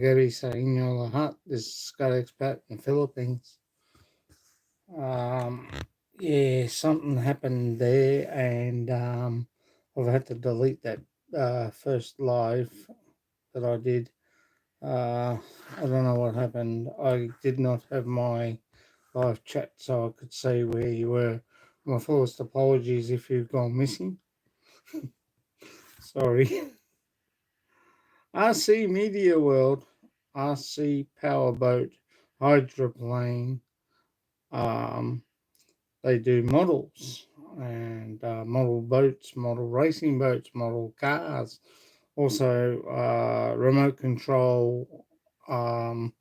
Gary sa inyo lahat. This is Scott Expat in the Philippines. Um, yeah, something happened there, and I've had to delete that first live that I did. I don't know what happened. I did not have my live chat so I could see where you were. My fullest apologies if you've gone missing. Sorry. RC Media World, RC Powerboat, Hydroplane. Um, they do models and model boats, model racing boats, model cars, also remote control. Well,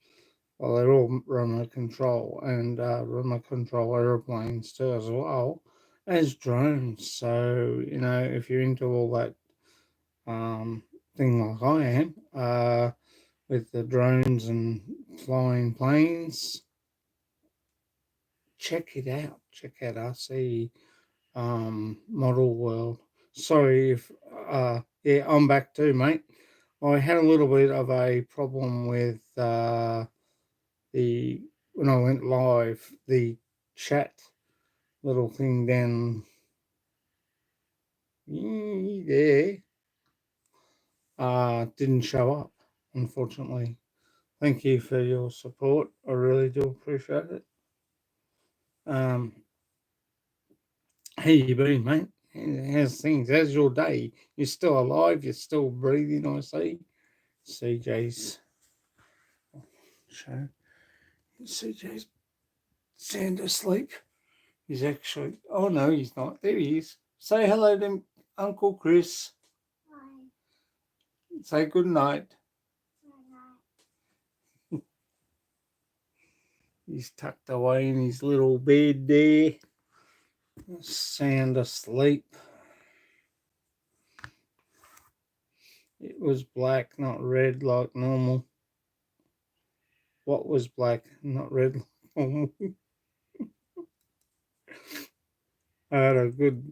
they're all remote control and remote control aeroplanes too, as well as drones. So, if you're into all that um, thing like I am, with the drones and flying planes, check it out. Check out RC Model World. Sorry if, yeah, I'm back too, mate. I had a little bit of a problem with the when I went live, the chat little thing down there didn't show up, unfortunately. Thank you for your support. I really do appreciate it. How you been, mate? How's things? How's your day? You're still alive. You're still breathing. I see. CJ's show. CJ's sound asleep. He's actually. Oh no, he's not. There he is. Say hello to Uncle Chris. Hi. Say good night. Good night. He's tucked away in his little bed there. Sound asleep. It was black, not red like normal. What was black, not red like normal? I had a good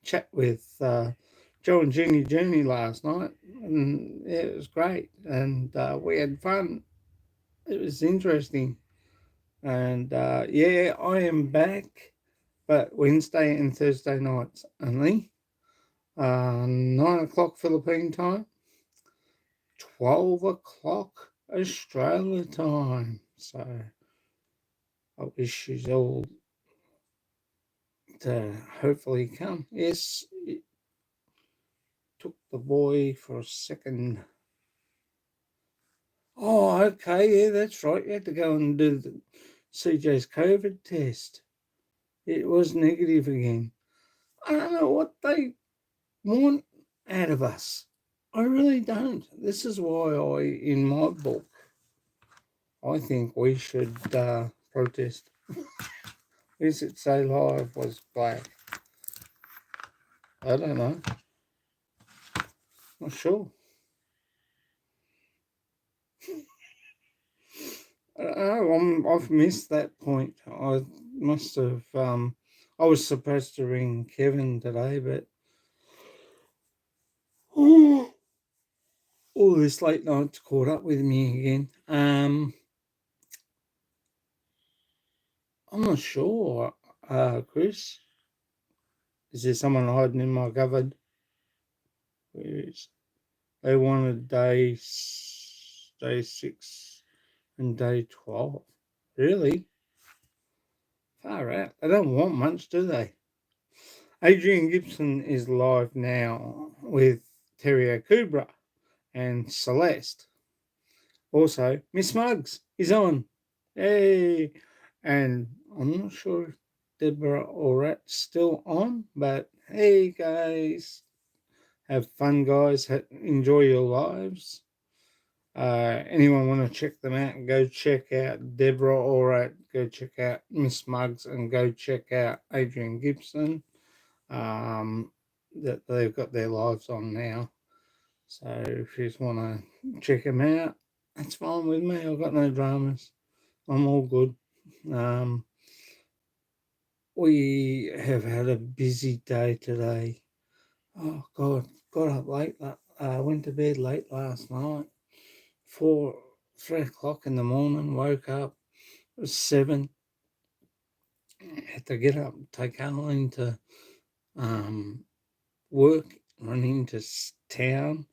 chat with Joe and Jeannie last night, and it was great, and we had fun. It was interesting, and yeah, I am back, but Wednesday and Thursday nights only. 9 o'clock Philippine time, 12 o'clock Australia time. So I wish you all to hopefully come. Yes, it took the boy for a second. Oh, okay, yeah, that's right. You had to go and do the CJ's COVID test. It was negative again. I don't know what they want out of us. I really don't. This is why in my book, I think we should protest. Is it say live was black? I don't know. Not sure. I don't know. I've missed that point. I must have. I was supposed to ring Kevin today, but all this late night's caught up with me again. I'm not sure. Chris, is there someone hiding in my cupboard? Where is? They wanted day 6 and day 12. Really? Far out. They don't want much, do they? Adrian Gibson is live now with Terrio Kubra and Celeste. Also, Miss Muggs is on. Hey! And I'm not sure if Deborah Orat's still on, but hey, guys. Have fun, guys. Enjoy your lives. Anyone want to check them out? Go check out Deborah Orat. Go check out Miss Muggs, and go check out Adrian Gibson. That they've got their lives on now. So if you just want to check them out, that's fine with me. I've got no dramas. I'm all good. We have had a busy day today. Oh God, got up late. Went to bed late last night. 3 o'clock in the morning, woke up, it was 7, had to get up, take Arlene to work, run into town,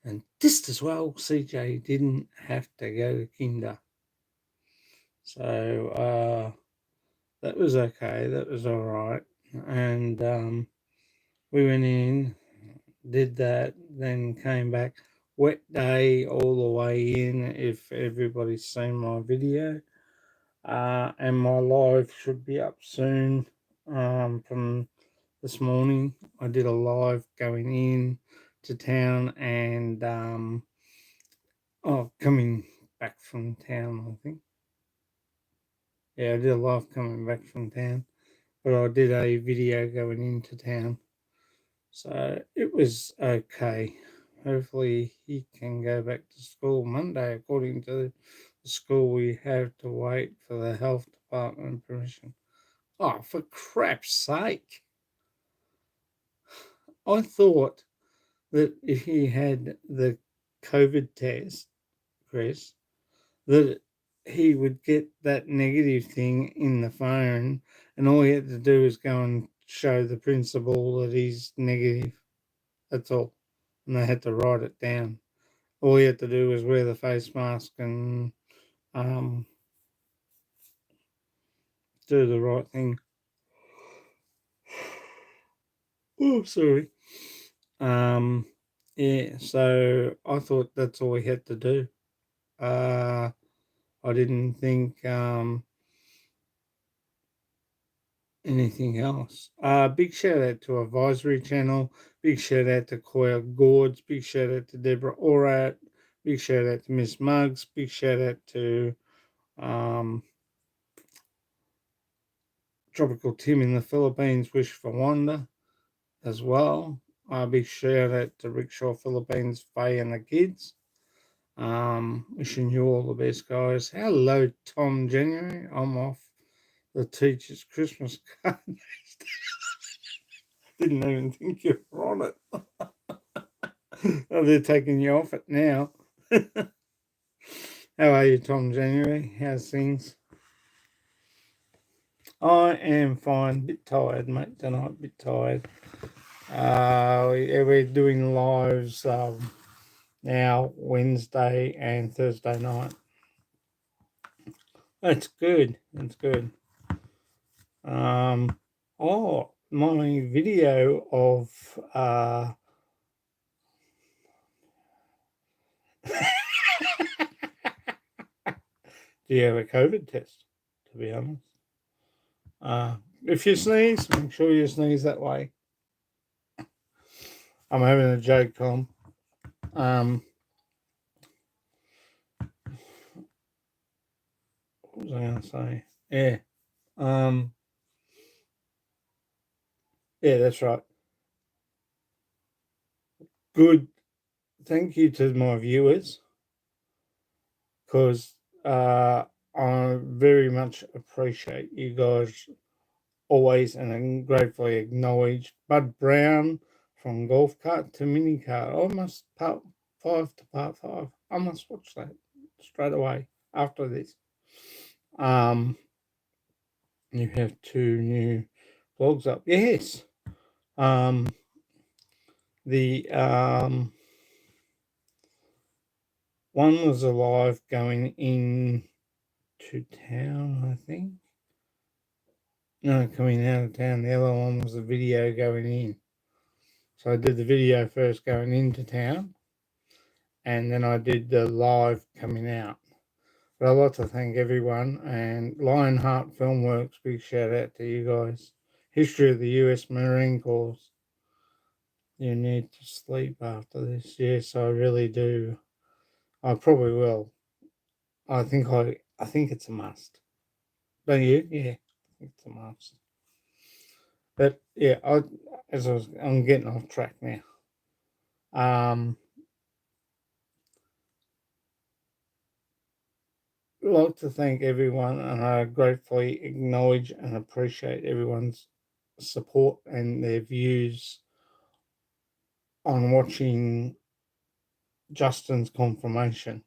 and just as well, CJ didn't have to go to kinder. So that was okay, that was all right. And we went in, did that, then came back. Wet day all the way in, if everybody's seen my video. And my live should be up soon from this morning. I did a live going in to town and coming back from town, I think. Yeah, I did a live coming back from town, but I did a video going into town. So it was okay. Hopefully he can go back to school Monday. According to the school, we have to wait for the health department permission. Oh, for crap's sake. I thought that if he had the COVID test, Chris, that he would get that negative thing in the phone and all he had to do is go and show the principal that he's negative. That's all. And they had to write it down. All he had to do was wear the face mask and do the right thing. Oh, sorry. Yeah, so I thought that's all he had to do. I didn't think anything else. Big shout out to Advisory Channel. Big shout out to Koya Gords. Big shout out to Deborah Orat. Big shout out to Miss Muggs. Big shout out to Tropical Tim in the Philippines. Wish for Wonder as well. Big shout out to Rickshaw Philippines, Faye and the kids. Wishing you all the best, guys. Hello, Tom January. I'm off the teacher's Christmas card. Didn't even think you were on it. Oh, they're taking you off it now. How are you, Tom January? How's things? I am fine. Bit tired, mate, tonight. Bit tired. We're doing lives now, Wednesday and Thursday night. That's good. That's good. My video of do you have a COVID test, to be honest? If you sneeze, make sure you sneeze that way. I'm having a joke, Tom. What was I going to say? Yeah. Yeah, that's right. Good. Thank you to my viewers, because I very much appreciate you guys always and gratefully acknowledge Bud Brown from Golf Cart to Mini Cart. I must part 5 to part 5. I must watch that straight away after this. You have 2 new vlogs up. Yes. The one was a live going in to town, I think. No, coming out of town. The other one was a video going in. So I did the video first going into town, and then I did the live coming out. But I'd like to thank everyone, and Lionheart Filmworks, big shout out to you guys. History of the US Marine Corps. You need to sleep after this. Yes, I really do. I probably will. I think it's a must. Don't you? Yeah, I think it's a must. But yeah, I'm getting off track now. I'd like to thank everyone, and I gratefully acknowledge and appreciate everyone's support and their views on watching Justin's confirmation.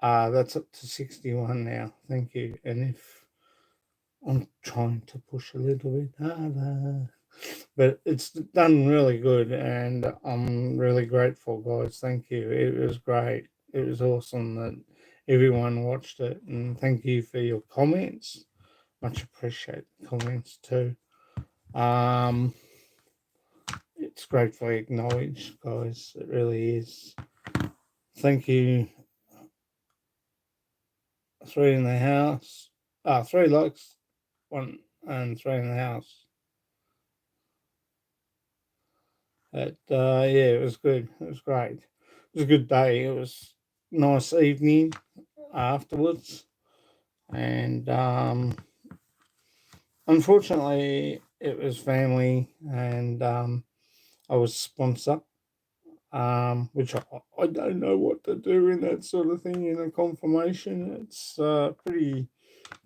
That's up to 61 now. Thank you. And if I'm trying to push a little bit harder, but it's done really good, and I'm really grateful, guys. Thank you. It was great. It was awesome that everyone watched it, and thank you for your comments. Much appreciate the comments too. Um, it's gratefully acknowledged, guys. It really is. Thank you. 3 in the house. 3 likes, 1 and 3 in the house. But yeah, it was good. It was great. It was a good day. It was nice evening afterwards, and unfortunately, it was family, and I was sponsor, which I don't know what to do in that sort of thing in a confirmation. It's pretty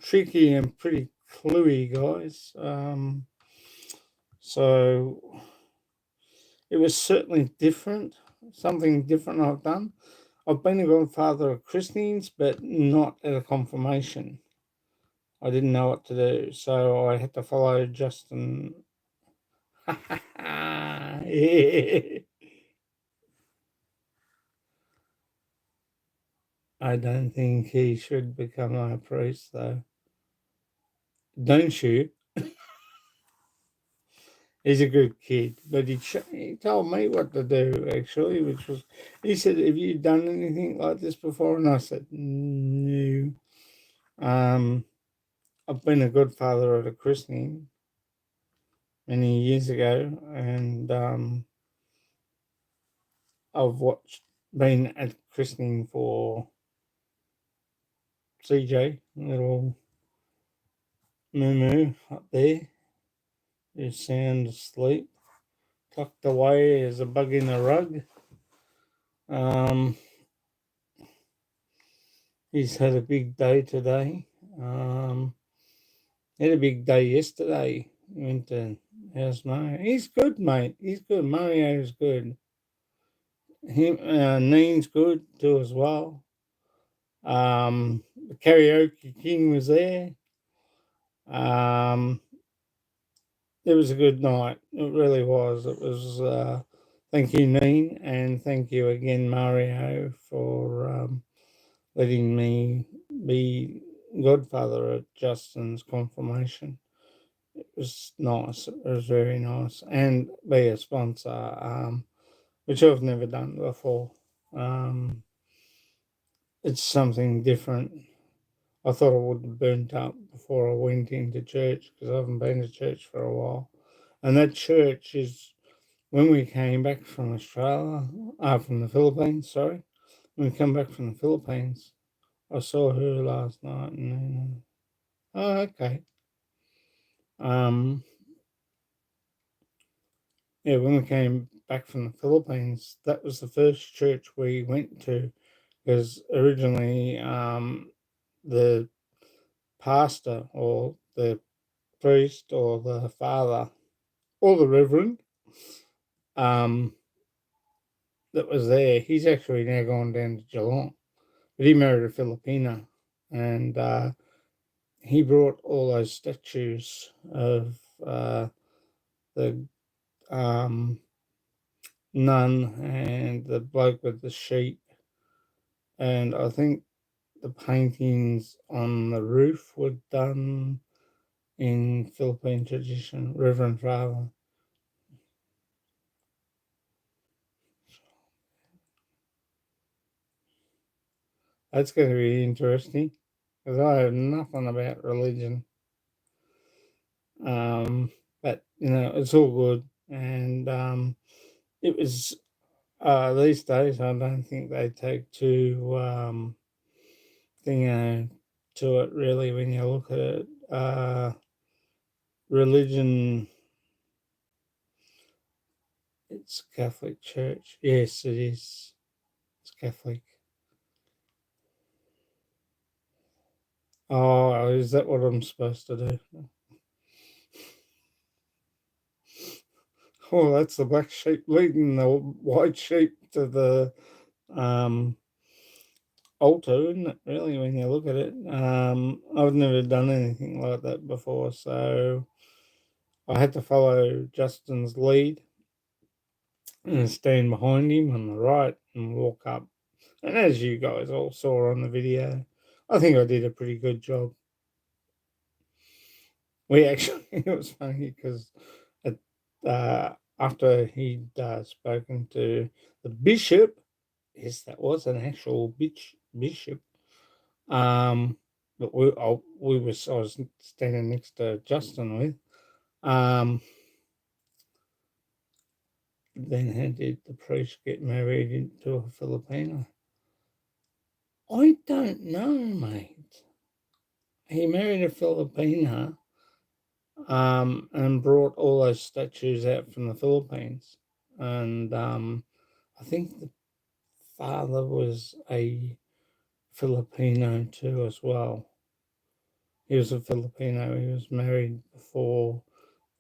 tricky and pretty cluey, guys. So it was certainly different, something different I've done. I've been a godfather of christenings, but not at a confirmation. I didn't know what to do, so I had to follow Justin. Yeah. I don't think he should become a priest, though. Don't you? He's a good kid, but he told me what to do, actually, which was, he said, have you done anything like this before? And I said, no. I've been a godfather at a christening many years ago, and I've been at christening for CJ, little moo up there, who's sound asleep, tucked away as a bug in a rug. Um, he's had a big day today. Had a big day yesterday. Went to how's Mario? He's good, mate. He's good. Mario's good. Him, Neen's good too as well. The karaoke king was there. Um, it was a good night. It really was. It was. Thank you, Neen, and thank you again, Mario, for letting me be godfather at Justin's confirmation. It was nice. It was very nice, and be a sponsor, which I've never done before. Um, it's something different. I thought I would have burnt up before I went into church because I haven't been to church for a while. And that church is when we came back from Australia, from the Philippines, sorry. When we come back from the Philippines, I saw her last night and then, oh, okay. Um, yeah, when we came back from the Philippines, that was the first church we went to because originally the pastor or the priest or the father or the reverend um, that was there, he's actually now gone down to Geelong, but he married a Filipina, and he brought all those statues of the nun and the bloke with the sheep, and I think the paintings on the roof were done in Philippine tradition, Reverend Father. That's going to be interesting because I have nothing about religion. But it's all good, and it was these days. I don't think they take too thing to it really when you look at it. Religion, it's Catholic Church. Yes, it is. It's Catholic. Oh, is that what I'm supposed to do? Oh, that's the black sheep leading the white sheep to the um altar, isn't it, really, when you look at it? I've never done anything like that before, so I had to follow Justin's lead and stand behind him on the right and walk up. And as you guys all saw on the video, I think I did a pretty good job. We actually, it was funny because after he'd spoken to the bishop, yes, that was an actual bishop. But I was standing next to Justin with. Then how did the priest get married into a Filipino? I don't know, mate. He married a Filipina, and brought all those statues out from the Philippines, and I think the father was a Filipino too as well. He was a Filipino. He was married before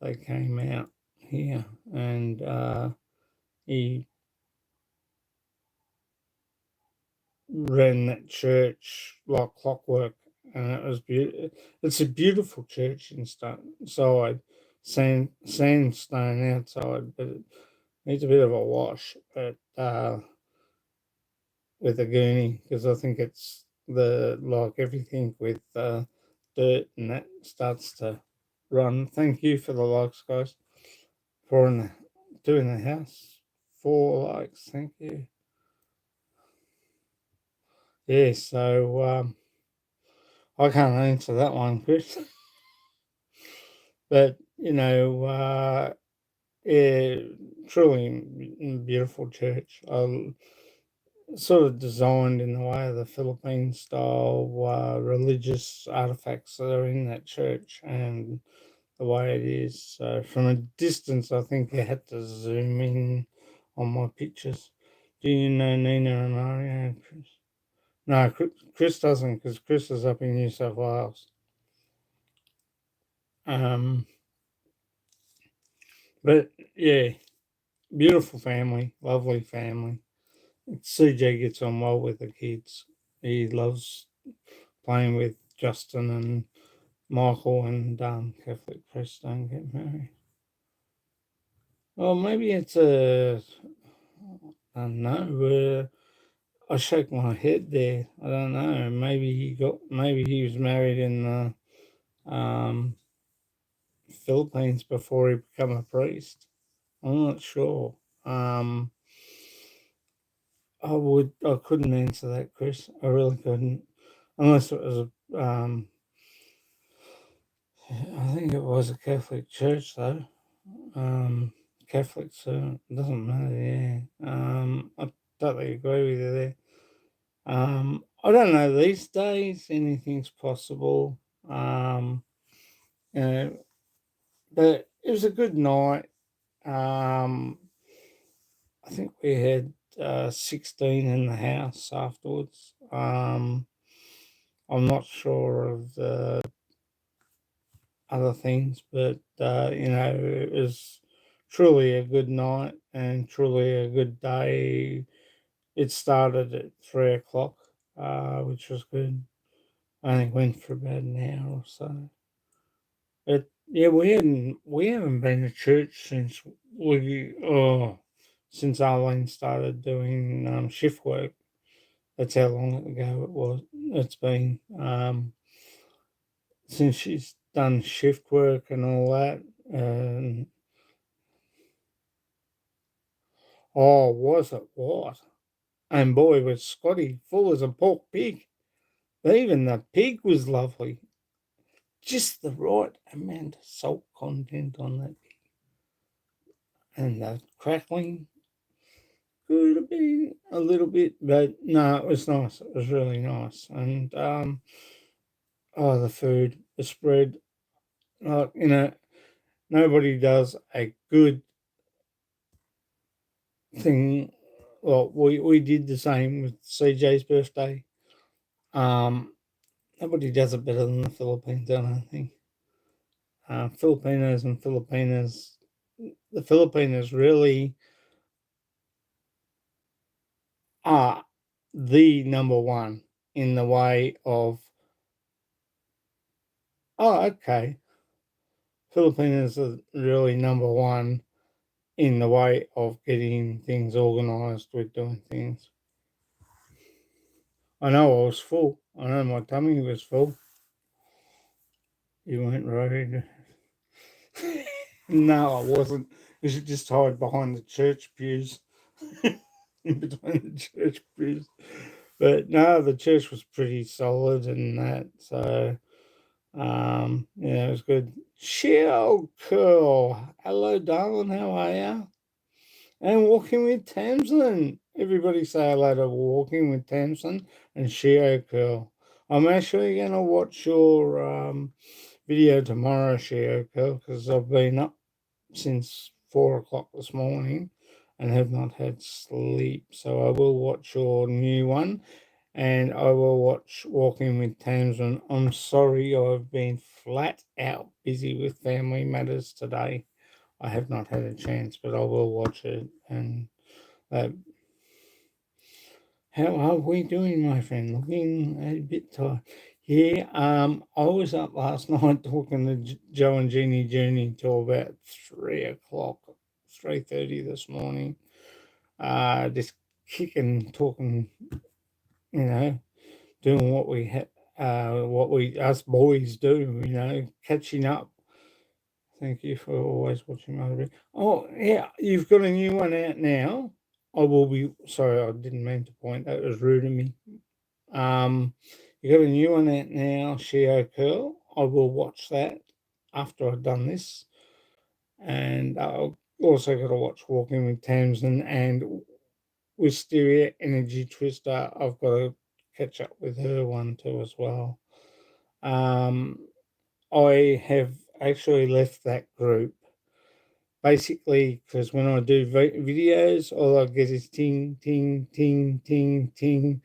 they came out here, and he ran that church like clockwork, and it was beautiful. It's a beautiful church inside, sandstone outside, but it needs a bit of a wash. But with a gurney, because I think it's like everything with dirt and that starts to run. Thank you for the likes, guys, for doing the house. 4 likes, thank you. Yeah, so I can't answer that one, Chris. But yeah, truly beautiful church. Sort of designed in the way of the Philippine style religious artifacts that are in that church and the way it is. So from a distance, I think you had to zoom in on my pictures. Do you know Nina and Mario? Chris? No, Chris doesn't, because Chris is up in New South Wales. Um, but yeah, beautiful family, lovely family. CJ gets on well with the kids. He loves playing with Justin and Michael, and Catholic priests don't get married. Well, maybe it's I don't know. I shake my head there. I don't know. Maybe he was married in the Philippines before he became a priest. I'm not sure. I couldn't answer that, Chris. I really couldn't, unless it was I think it was a Catholic church though. Catholic, so it doesn't matter. Yeah. I totally agree with you there. I don't know. These days, anything's possible. You know, but it was a good night. Um, I think we had 16 in the house afterwards. I'm not sure of the other things, but it was truly a good night and truly a good day. It started at 3 o'clock, which was good. I think went for about an hour or so. But yeah, we haven't been to church since Arlene started doing shift work. That's how long ago it was. It's been since she's done shift work and all that. Oh, was it what? And boy, was Scotty full as a pork pig. Even the pig was lovely. Just the right amount of salt content on that pig. And the crackling could have been a little bit, but no, it was nice. It was really nice. And the food, the spread, nobody does a good thing. Well, we did the same with CJ's birthday. Nobody does it better than the Philippines, I don't think. Filipinos and Filipinas, the Filipinos really are the number one in the way of, oh, okay, Filipinos are really number one in the way of getting things organised with doing things. I know I was full. I know my tummy was full. You weren't worried. No, I wasn't. You should just hide behind the church pews. In between the church pews. But no, the church was pretty solid and that. So, yeah, it was good. Chill, cool. Hello, darling. How are you? And Walking with Tamsin. Everybody say hello to Walking with Tamsin and Shio Curl. I'm actually going to watch your video tomorrow, Shio Curl, because I've been up since 4 o'clock this morning and have not had sleep. So I will watch your new one and I will watch Walking with Tamsin. I'm sorry, I've been flat out busy with family matters today. I have not had a chance, but I will watch it. And how are we doing, my friend? Looking a bit tired. Yeah, I was up last night talking to Joe and Jeannie Journey till about 3 o'clock, 3:30 this morning. Just kicking, talking, doing what we us boys do, catching up. Thank you for always watching my video. Oh, yeah, you've got a new one out now. I will be sorry, I didn't mean to point. That was rude of me. You got a new one out now, Shio Curl. I will watch that after I've done this. And I've also got to watch Walking with Tamsin and Wisteria Energy Twister. I've got to catch up with her one too as well. I have actually left that group basically because when I do videos, all I get is ting, ting, ting, ting, ting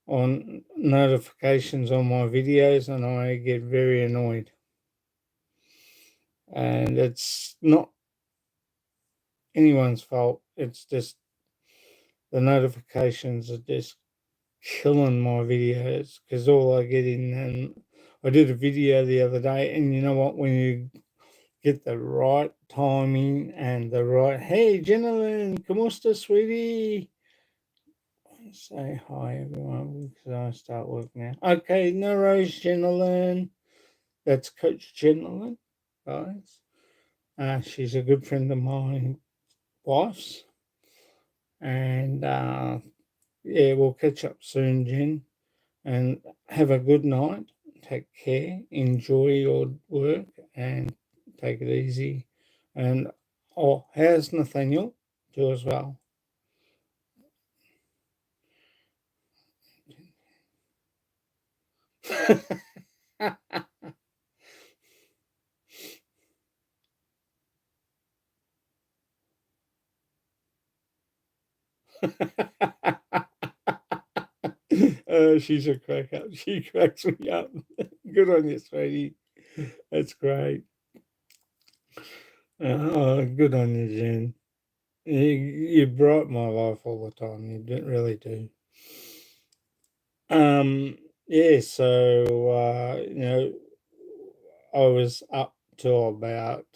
on notifications on my videos, and I get very annoyed. And it's not anyone's fault. It's just the notifications are just killing my videos because all I get in. And I did a video the other day, and you know what? When you get the right timing and the right, hey, gentlemen, ¿cómo está, sweetie? Say hi, everyone, because I start work now. Okay, no worries, gentlemen. That's Coach Gentleman, guys. She's a good friend of my wife's. And yeah, we'll catch up soon, Jen. And have a good night. Take care. Enjoy your work and take it easy. And oh, how's Nathaniel? Do as well. She's a crack up. She cracks me up. Good on you, sweetie. That's great. Good on you, Jen. You brighten my life all the time. You really do. Yeah. So I was up till about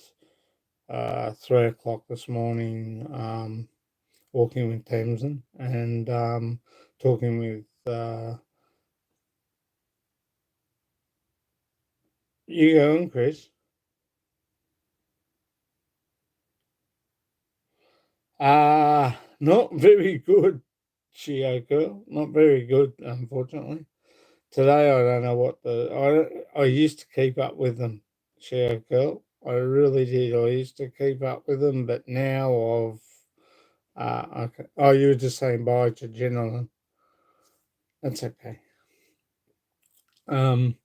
3 o'clock this morning, walking with Tamsin and talking with you going, Chris. Not very good, Chioko. Not very good, unfortunately. Today I don't know what I used to keep up with them, Chioko. I really did. I used to keep up with them, but now okay. Oh, you were just saying bye to gentlemen. That's okay. Um,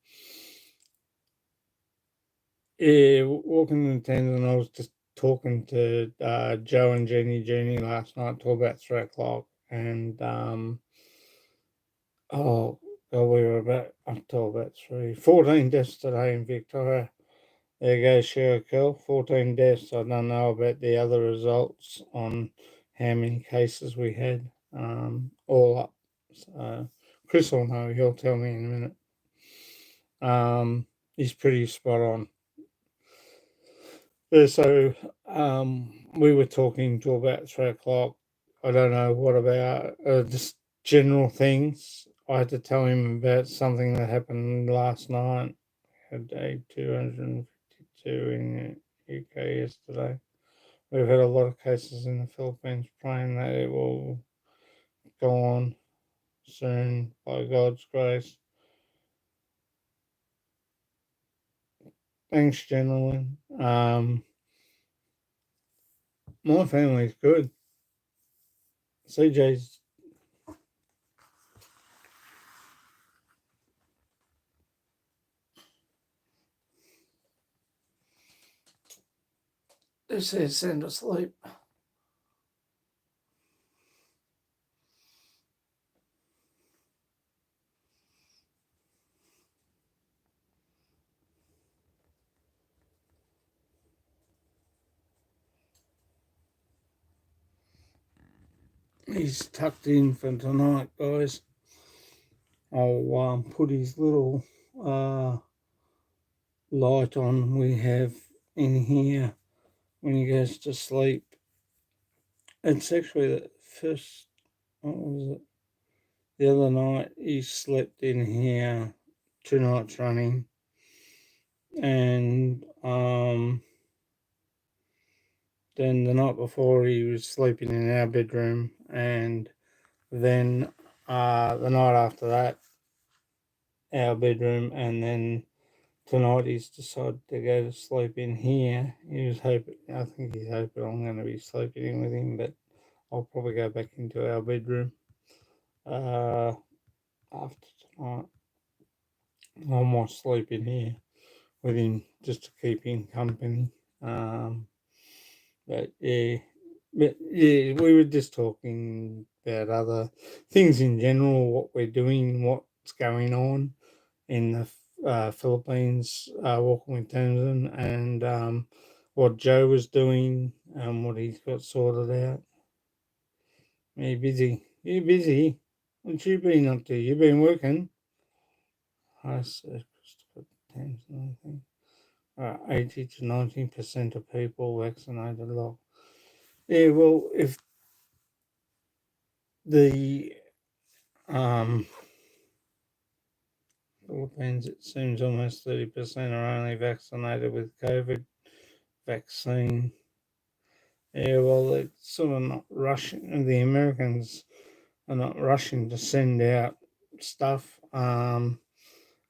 yeah, walking in the tandem, I was just talking to Joe and Jenny last night till about 3 o'clock, and oh, God, we were about up till about 14 deaths today in Victoria. There you go, Sherkill. 14 deaths. I don't know about the other results on how many cases we had all up. So Chris will know. He'll tell me in a minute. He's pretty spot on. Yeah, so we were talking till about 3 o'clock. I don't know what about, just general things. I had to tell him about something that happened last night. Had day 252 in the UK yesterday. We've had a lot of cases in the Philippines, praying that it will go on soon by God's grace. Thanks, gentlemen. My family's good. CJ's this is send asleep. He's tucked in for tonight, guys. I'll put his little light on we have in here when he goes to sleep. It's actually the first, what was it? The other night he slept in here 2 nights running, and then the night before he was sleeping in our bedroom, and then the night after that our bedroom, and then tonight he's decided to go to sleep in here. He was hoping, I think he's hoping I'm going to be sleeping in with him, but I'll probably go back into our bedroom after tonight. I might sleep in here with him just to keep him company. But yeah, we were just talking about other things in general, what we're doing, what's going on in the Philippines, walking with Tamsin, and what Joe was doing, what he's got sorted out. You're busy. You're busy. What you been up to? You been working? I said, Christopher Tamsin, I think. 80 to 90% of people vaccinated. Yeah, well, if the Philippines, it seems almost 30% are only vaccinated with COVID vaccine. Yeah, well, it's sort of not rushing. The Americans are not rushing to send out stuff.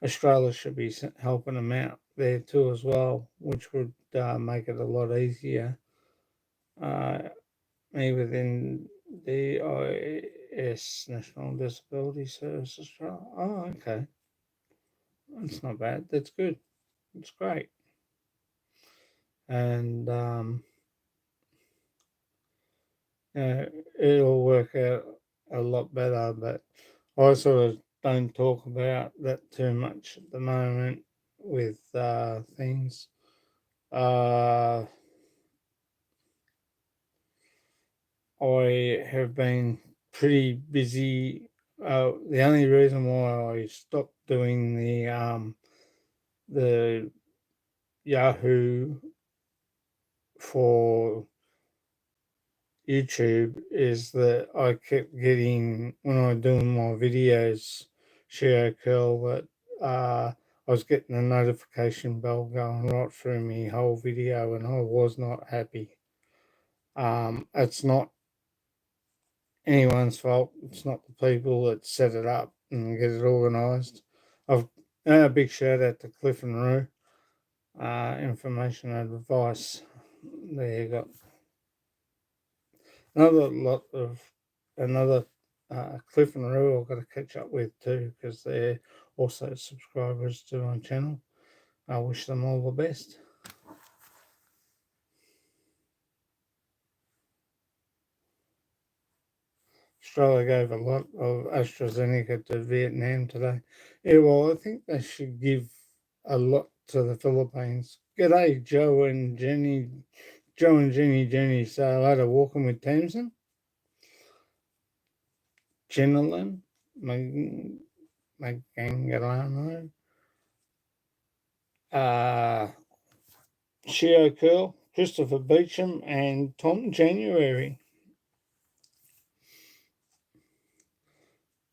Australia should be helping them out there too as well, which would make it a lot easier. Me within the IS, National Disability Service Australia. Oh, okay. That's not bad. That's good. It's great. And it'll work out a lot better, but I sort of don't talk about that too much at the moment with things. I have been pretty busy. The only reason why I stopped doing the Yahoo for YouTube is that I kept getting, when I was doing my videos, Shio Curl, that I was getting a notification bell going right through my whole video, and I was not happy. It's not anyone's fault. It's not the people that set it up and get it organised. I've a big shout out to Cliff and Roo, information and advice. There you go. Another Cliff and Roo I've got to catch up with too, because they're also subscribers to my channel. I wish them all the best. Australia gave a lot of AstraZeneca to Vietnam today. Yeah, well, I think they should give a lot to the Philippines. G'day, Joe and Jenny. Joe and Jenny say hello to Walking with Tamsin. Jenilyn. Magangalano, Shio Curl, Christopher Beecham, and Tom January.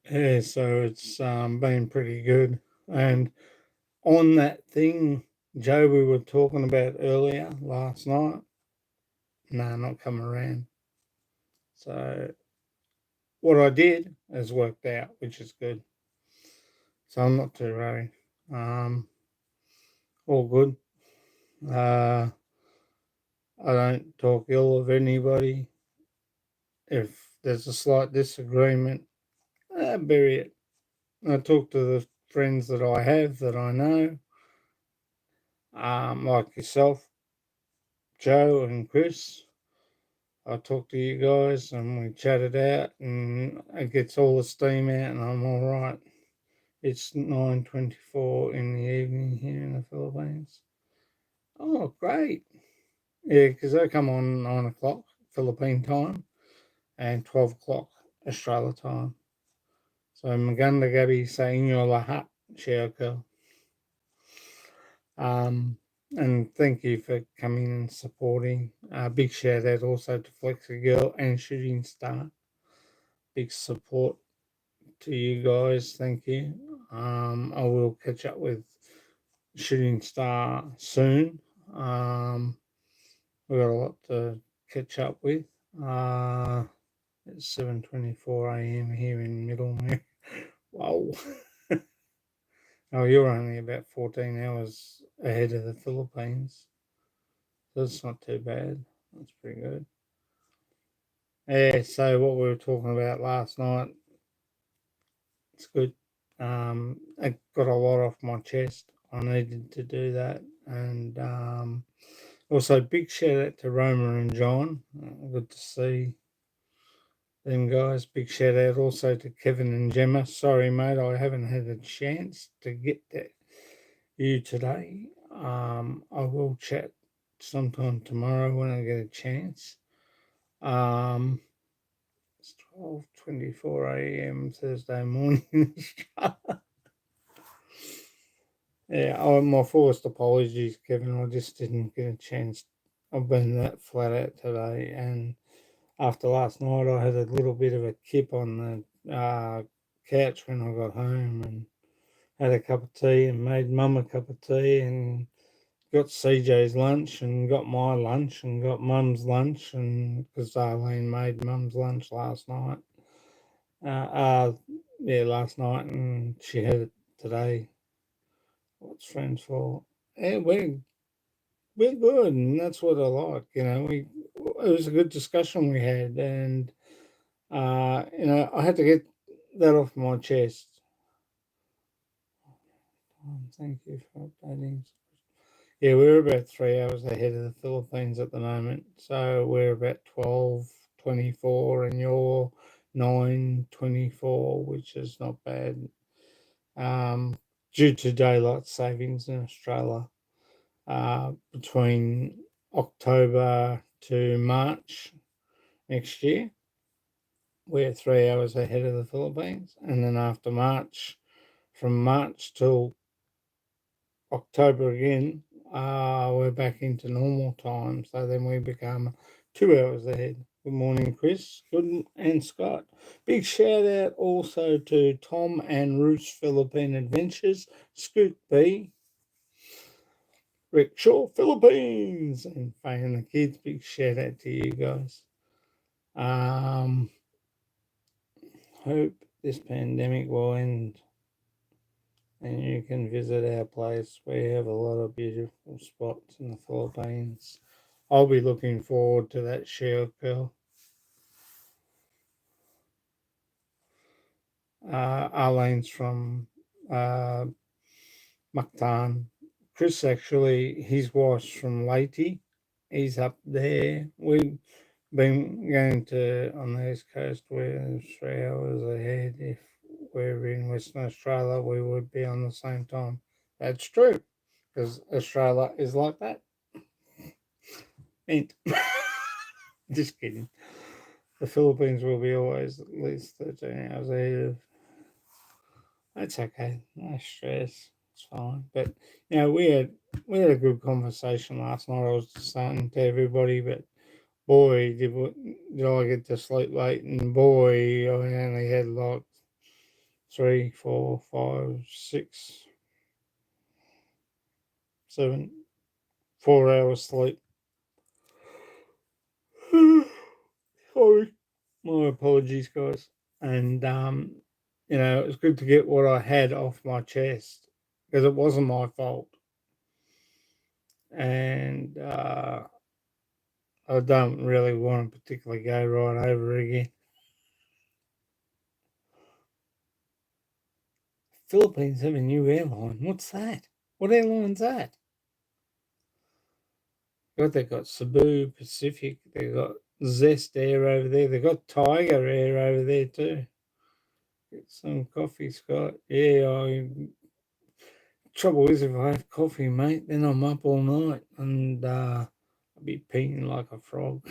Yeah, so it's been pretty good. And on that thing, Joe, we were talking about earlier last night, not coming around. So what I did has worked out, which is good. So I'm not too worried. All good. I don't talk ill of anybody. If there's a slight disagreement, bury it. I talk to the friends that I have that I know, like yourself, Joe and Chris. I talk to you guys and we chat it out and it gets all the steam out and I'm all right. It's 9:24 in the evening here in the Philippines. Oh, great. Yeah, because they come on 9 o'clock Philippine time and 12 o'clock Australia time. So maganda gabi sa inyo lahat, Shirko. And thank you for coming and supporting. Big shout out also to Flexi Girl and Shooting Star. Big support to you guys. Thank you. I will catch up with Shooting Star soon. We've got a lot to catch up with. It's 7:24 a.m. here in Middlemere. Wow. Oh, you're only about 14 hours ahead of the Philippines. That's not too bad. That's pretty good. Yeah, so what we were talking about last night, it's good. I got a lot off my chest. I needed to do that. And also, big shout out to Roma and John. Good to see them guys. Big shout out also to Kevin and Gemma. Sorry, mate, I haven't had a chance to get to you today. I will chat sometime tomorrow when I get a chance. It's 12:24 a.m. Thursday morning. Yeah, my fullest apologies, Kevin. I just didn't get a chance. I've been that flat out today, and after last night, I had a little bit of a kip on the couch when I got home, and had a cup of tea, and made Mum a cup of tea, and got CJ's lunch, and got my lunch, and got Mum's lunch, and because Arlene made Mum's lunch last night. Yeah, last night, and she had it today. What's friends for? Yeah, we're good, and that's what I like. It was a good discussion we had, and I had to get that off my chest. Thank you for updating. Yeah, we're about 3 hours ahead of the Philippines at the moment, so we're about 12:24, and you're 9:24, which is not bad. Due to daylight savings in Australia, between October to March next year, we're 3 hours ahead of the Philippines, and then after March, from March till October again, we're back into normal time. So then we become 2 hours ahead. Good morning, Chris. Good and Scott. Big shout out also to Tom and Ruth's Philippine Adventures, Scoot B, Rick Shaw, Philippines, and Faye and the kids. Big shout out to you guys. Hope this pandemic will end and you can visit our place. We have a lot of beautiful spots in the Philippines. I'll be looking forward to that show, girl. Arlene's from Mactan. Chris, actually, his wife's from Leyte. He's up there. We've been going to on the East Coast. We're 3 hours ahead. If we're in Western Australia, we would be on the same time. That's true, because Australia is like that. And just kidding. The Philippines will be always at least 13 hours ahead of That's okay. No stress. It's fine. But we had a good conversation last night. I was just saying to everybody, but boy, did I get to sleep late, and boy, I only had like 3, 4, 5, 6, 7, 4 hours sleep. Sorry, my apologies, guys. And it was good to get what I had off my chest because it wasn't my fault, and I don't really want to particularly go right over again. Philippines have a new airline. What's that? What airline's that? They've got Cebu Pacific. They've got Zest Air over there. They've got Tiger Air over there too. Get some coffee, Scott. Yeah, trouble is if I have coffee, mate, then I'm up all night and I'll be peeing like a frog.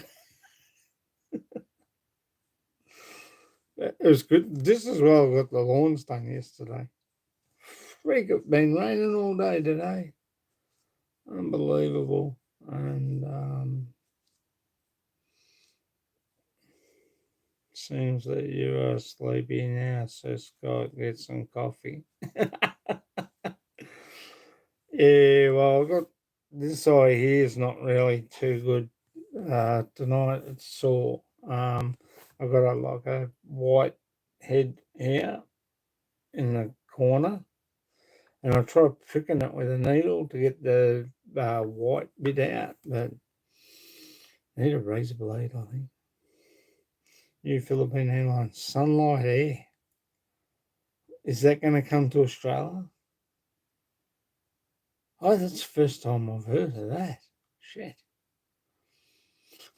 It was good. This is where I got the lawns done yesterday. Freak, it's been raining all day today. Unbelievable. And seems that you are sleepy now, so Scott, get some coffee. Yeah, well, I've got this eye here is not really too good tonight. It's sore. I've got a white head here in the corner, and I tried pricking it with a needle to get the white bit out, but I need a razor blade, I think. New Philippine Airlines Sunlight Air. Is that going to come to Australia? Oh, that's the first time I've heard of that. Shit.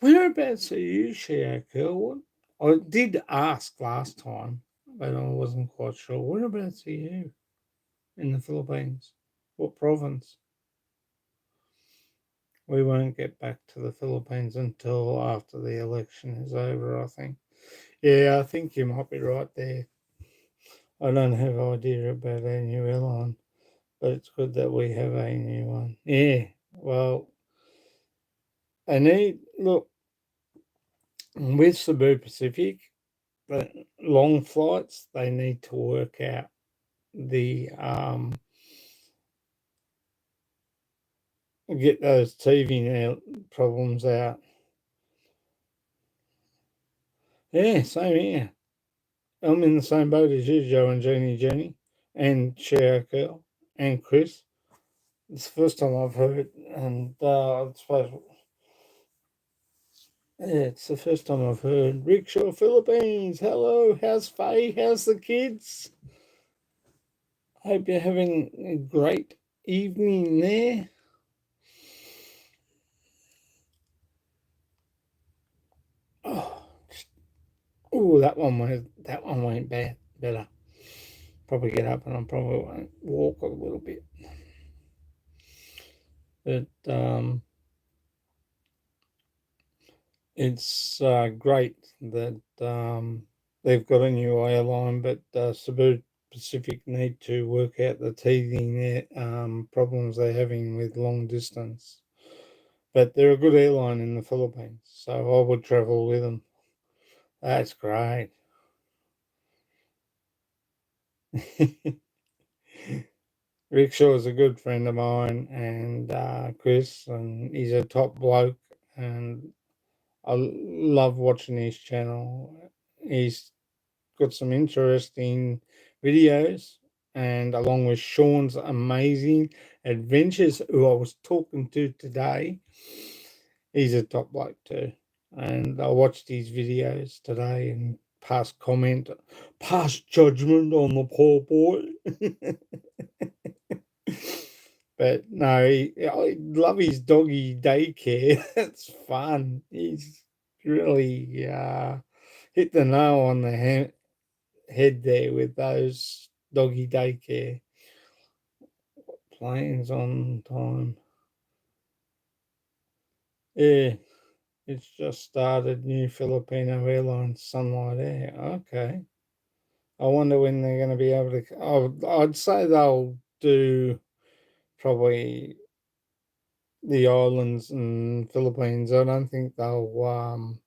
Whereabouts are you, Shia Curl? I did ask last time, but I wasn't quite sure. Whereabouts are you in the Philippines? What province? We won't get back to the Philippines until after the election is over, I think. Yeah, I think you might be right there. I don't have idea about our new airline, but it's good that we have a new one. Yeah, well, look, with Cebu Pacific, the long flights, they need to work out the get those TV problems out. Yeah, same here. I'm in the same boat as you, Joe and Jenny, and Cher Girl, and Chris. It's the first time I've heard, and I suppose, yeah, it's the first time I've heard Rickshaw Philippines. Hello, how's Faye? How's the kids? Hope you're having a great evening there. Oh, that one went bad. Better probably get up and I probably won't walk a little bit. But it's great that they've got a new airline, but Cebu Pacific need to work out the teething problems they're having with long distance. But they're a good airline in the Philippines, so I would travel with them. That's great. Rickshaw is a good friend of mine, and Chris, and he's a top bloke, and I love watching his channel. He's got some interesting videos, and along with Sean's amazing adventures, who I was talking to today, he's a top bloke too. And I watched his videos today and pass judgment on the poor boy. But no, I love his doggy daycare. It's fun. He's really hit the nail on the head there with those doggy daycare planes on time. Yeah, it's just started new Filipino Airlines Sunlight Air. Okay. I wonder when they're going to be able to. I'd say they'll do probably the islands and Philippines. I don't think they'll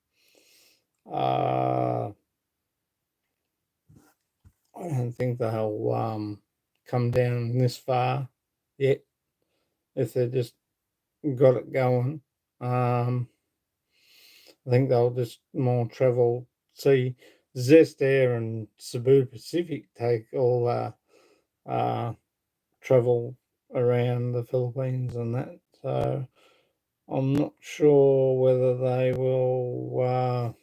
uh I don't think they'll come down this far yet if they just got it going. I think they'll just more travel. See, Zest Air and Cebu Pacific take all uh travel around the Philippines and that. So I'm not sure whether they will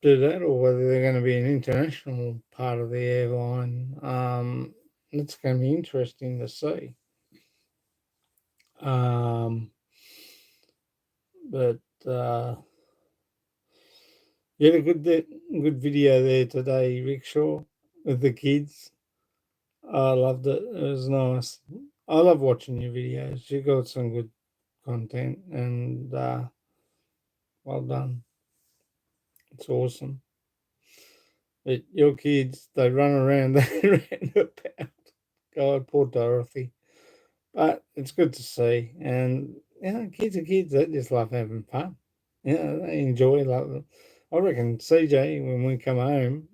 do that or whether they're going to be an international part of the airline. It's going to be interesting to see. But you had a good video there today, Rickshaw, with the kids. I loved it. It was nice. I love watching your videos. You got some good content, and well done. It's awesome. But your kids, they run around, they ran about. God, poor Dorothy. But it's good to see. And, kids are kids. They just love having fun. They enjoy love. I reckon CJ, when we come home,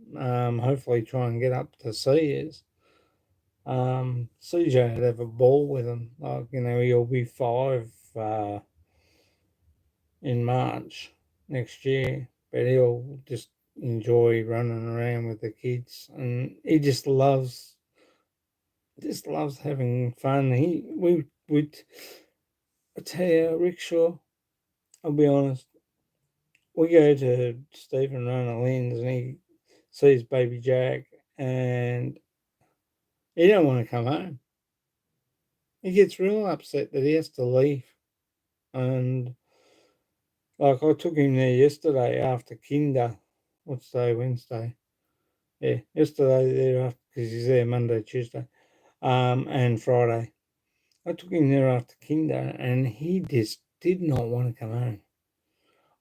hopefully try and get up to see us. CJ would have a ball with him. Like, he'll be 5 in March next year. But he'll just enjoy running around with the kids. And he just loves having fun. I tell you, Rickshaw, I'll be honest, we go to Stephen Runner Lynn's and he sees baby Jack and he don't want to come home. He gets real upset that he has to leave. And like I took him there yesterday after kinder. What's day? Wednesday. Yeah, yesterday there after because he's there Monday, Tuesday, and Friday. I took him there after kinder and he just did not want to come home.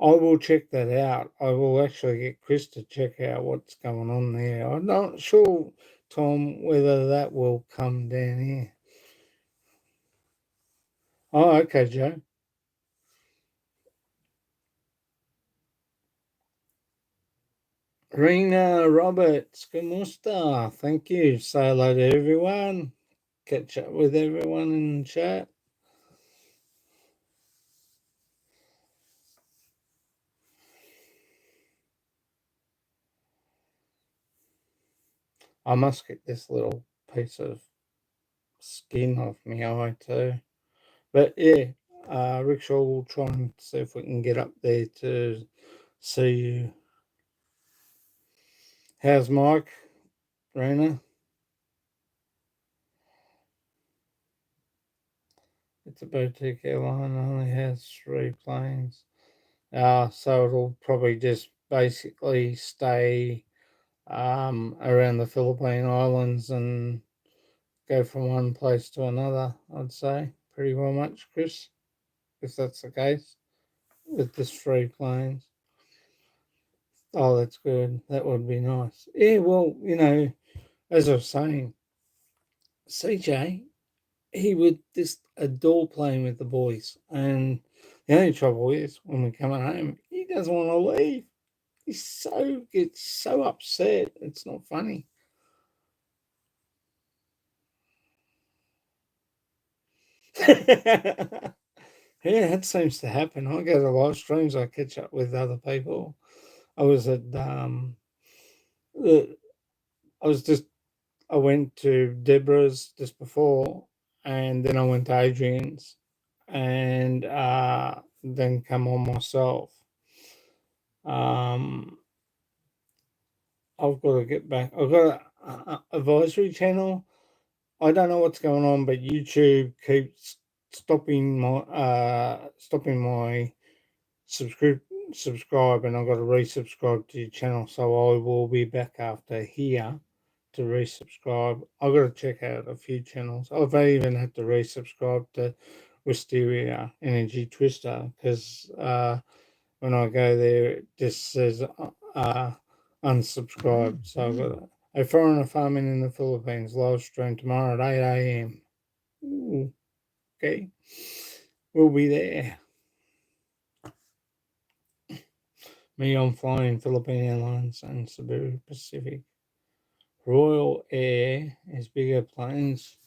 I will check that out. I will actually get Chris to check out what's going on there. I'm not sure, Tom, whether that will come down here. Oh, okay, Joe. Rena Roberts, Kamusta. Thank you. Say hello to everyone. Catch up with everyone in chat. I must get this little piece of skin off my eye too. But yeah, Rickshaw will try and see if we can get up there to see you. How's Mike, Rena? It's a boutique airline, only has 3 planes. So it'll probably just basically stay around the Philippine Islands and go from one place to another, I'd say. Pretty well much, Chris, if that's the case, with just 3 planes. Oh, that's good. That would be nice. Yeah, well, as I was saying, CJ, he would just adore playing with the boys. And the only trouble is, when we're coming home, he doesn't want to leave. Gets so upset. It's not funny. Yeah, that seems to happen. I go to live streams. I catch up with other people. I was at the- I was just I went to Deborah's just before, and then I went to Adrian's, and then come on myself. Um, I've got to get back. I've got a advisory channel. I don't know what's going on, but YouTube keeps stopping my subscribe subscribe, and I've got to resubscribe to your channel. So I will be back after here to resubscribe. I've got to check out a few channels. I've even had to resubscribe to Wisteria Energy Twister because when I go there, it just says unsubscribed. So A foreigner farming in the Philippines, live stream tomorrow at 8 a.m. Ooh, okay. We'll be there. Me, I'm flying Philippine Airlines and Cebu Pacific. Royal Air is bigger planes.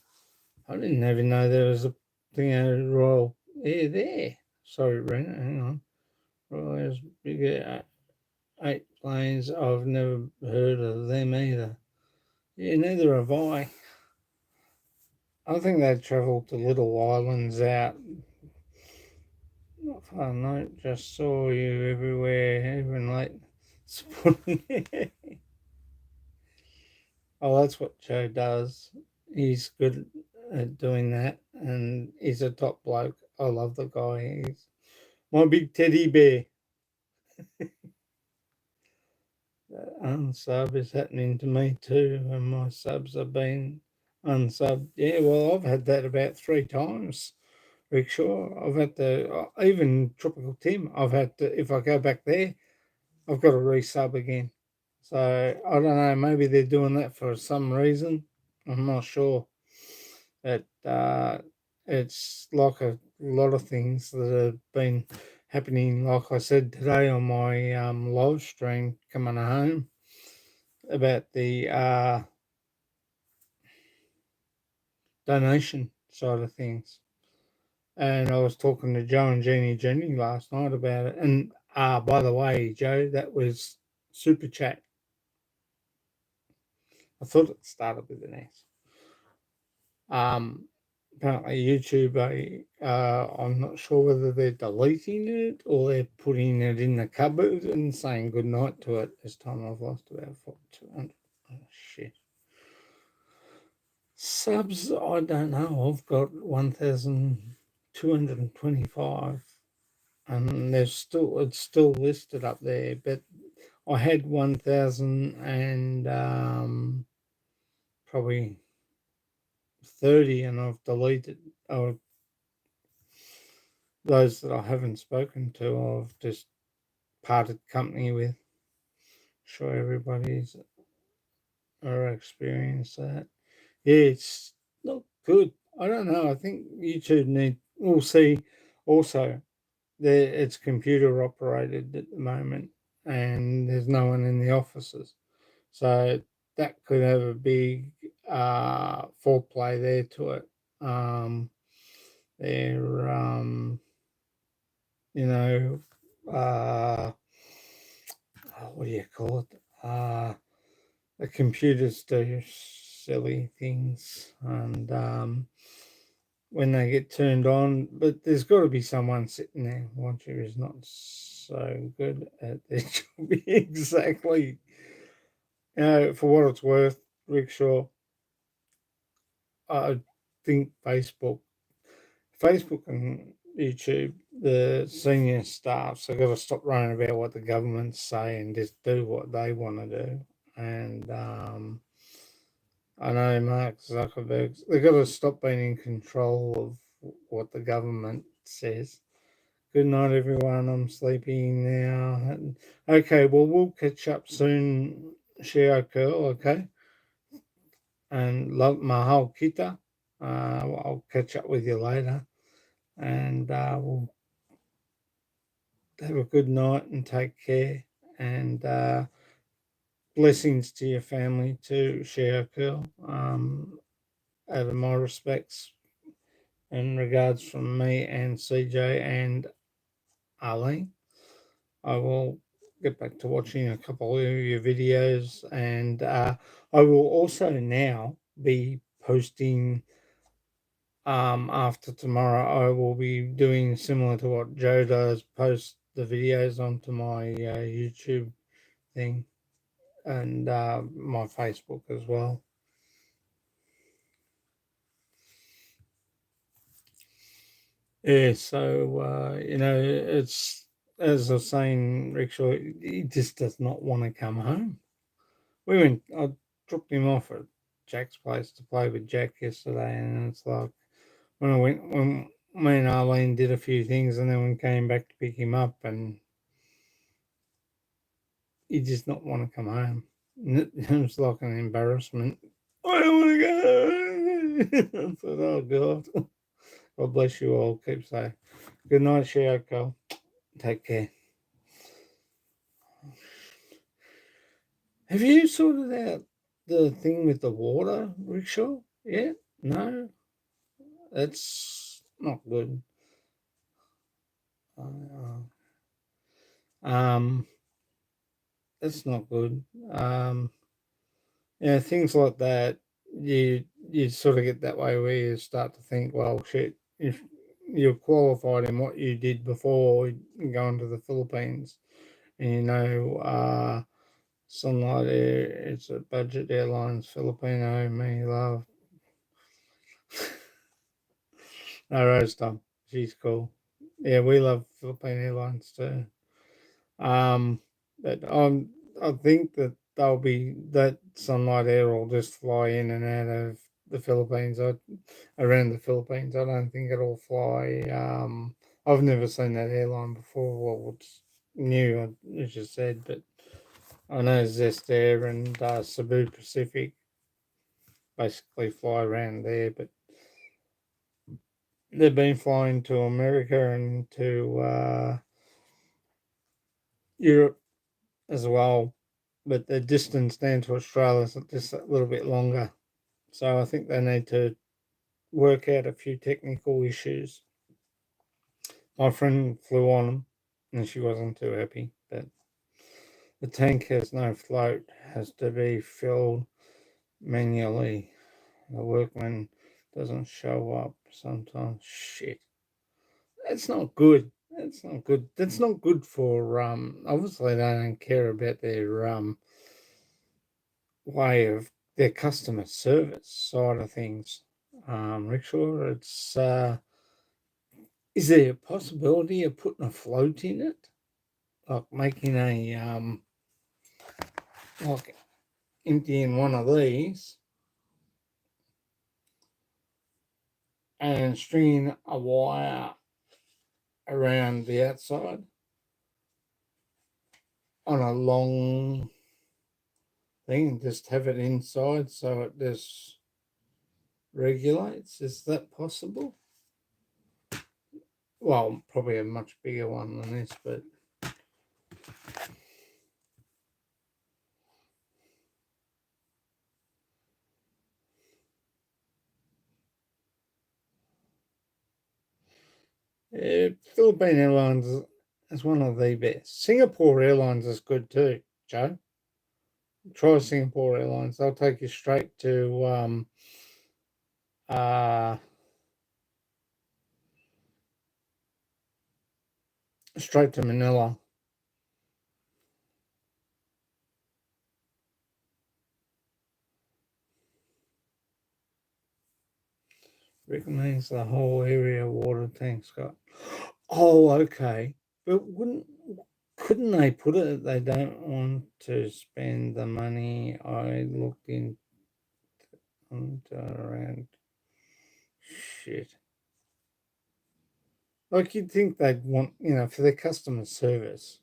I didn't even know there was a thing at Royal Air there. Sorry, Rena, hang on. Royal Air's bigger 8 planes. I've never heard of them either. Yeah, neither have I. I think they travel to little islands out. Not far, no, just saw you everywhere, even late. Oh, that's what Joe does. He's good at doing that, and he's a top bloke. I love the guy. He's my big teddy bear. Unsub is happening to me too, and my subs have been unsubbed. Yeah, well, I've had that about 3 times. Rickshaw. I've had to, even Tropical Tim, I've had to, if I go back there, I've got to resub again. So I don't know, maybe they're doing that for some reason. I'm not sure. But it's like a lot of things that have been happening. Like I said today on my live stream coming home about the donation side of things. And I was talking to Joe and Jeannie last night about it. And by the way, Joe, that was Super Chat. I thought it started with an S. Apparently YouTube, I'm not sure whether they're deleting it or they're putting it in the cupboard and saying goodnight to it. This time I've lost about 200. Oh, shit. Subs, I don't know. I've got 1,225. And it's still listed up there, but I had 1,000 and probably 30, and I've deleted those that I haven't spoken to. I've just parted company with. Sure, everybody's experienced that. Yeah, it's not good. I don't know. I think YouTube we'll see. Also, it's computer operated at the moment, and there's no one in the offices. So that could have a big foreplay there to it. They're, you know, what do you call it? The computers do silly things, and when they get turned on, but there's got to be someone sitting there. Watcher is not so good at their job. Exactly. For what it's worth, Rickshaw, I think Facebook and YouTube, the senior staffs have got to stop running about what the government's saying, just do what they want to do. And I know Mark Zuckerberg, they've got to stop being in control of what the government says. Good night, everyone. I'm sleepy now. Okay, well, we'll catch up soon, Shio Curl, okay? And love Mahal Kita. I'll catch up with you later. And we'll have a good night and take care. And blessings to your family too, Shio Curl. Out of my respects and regards from me and CJ and Arlene. I will get back to watching a couple of your videos, and I will also now be posting after tomorrow. I will be doing similar to what Joe does, post the videos onto my YouTube thing and my Facebook as well. Yeah, so it's as I was saying, Rickshaw, he just does not want to come home. I dropped him off at Jack's place to play with Jack yesterday, and it's like when me and Arlene did a few things, and then we came back to pick him up, and he just not want to come home. It was like an embarrassment. I don't want to go. I thought, oh God. God bless you all. Keep safe. Good night, Shioko. Take care. Have you sorted out the thing with the water rickshaw yet? No? That's not good. Uh, um, that's not good. Things like that, you sort of get that way where you start to think, well, shit, if you're qualified in what you did before going to the Philippines, and Sunlight Air, it's a budget airlines, Filipino, me love. No, Rose Tom, she's cool. Yeah, we love Philippine Airlines too. Um, but I think that that Sunlight Air will just fly in and out of the Philippines. Around the Philippines. I don't think it'll fly. I've never seen that airline before. Well, it's new, as you said, but I know Zest Air and Cebu Pacific basically fly around there, but they've been flying to America and to Europe as well, but the distance down to Australia is just a little bit longer. So I think they need to work out a few technical issues. My friend flew on them and she wasn't too happy, but the tank has no float, has to be filled manually. The workman doesn't show up sometimes. Shit. That's not good. That's not good. That's not good for obviously they don't care about their way of their customer service side of things. Rickshaw, it's is there a possibility of putting a float in it? Like making a like emptying one of these and stringing a wire around the outside on a long thing, just have it inside so it just regulates. Is that possible? Well, probably a much bigger one than this, but Philippine Airlines is one of the best. Singapore Airlines is good too, Joe. Try Singapore Airlines. They'll take you uh, straight to Manila. Recommends the whole area water tanks got. Oh, okay. But couldn't they put it? They don't want to spend the money. I looked in around shit. Like you'd think they'd want, for their customer service.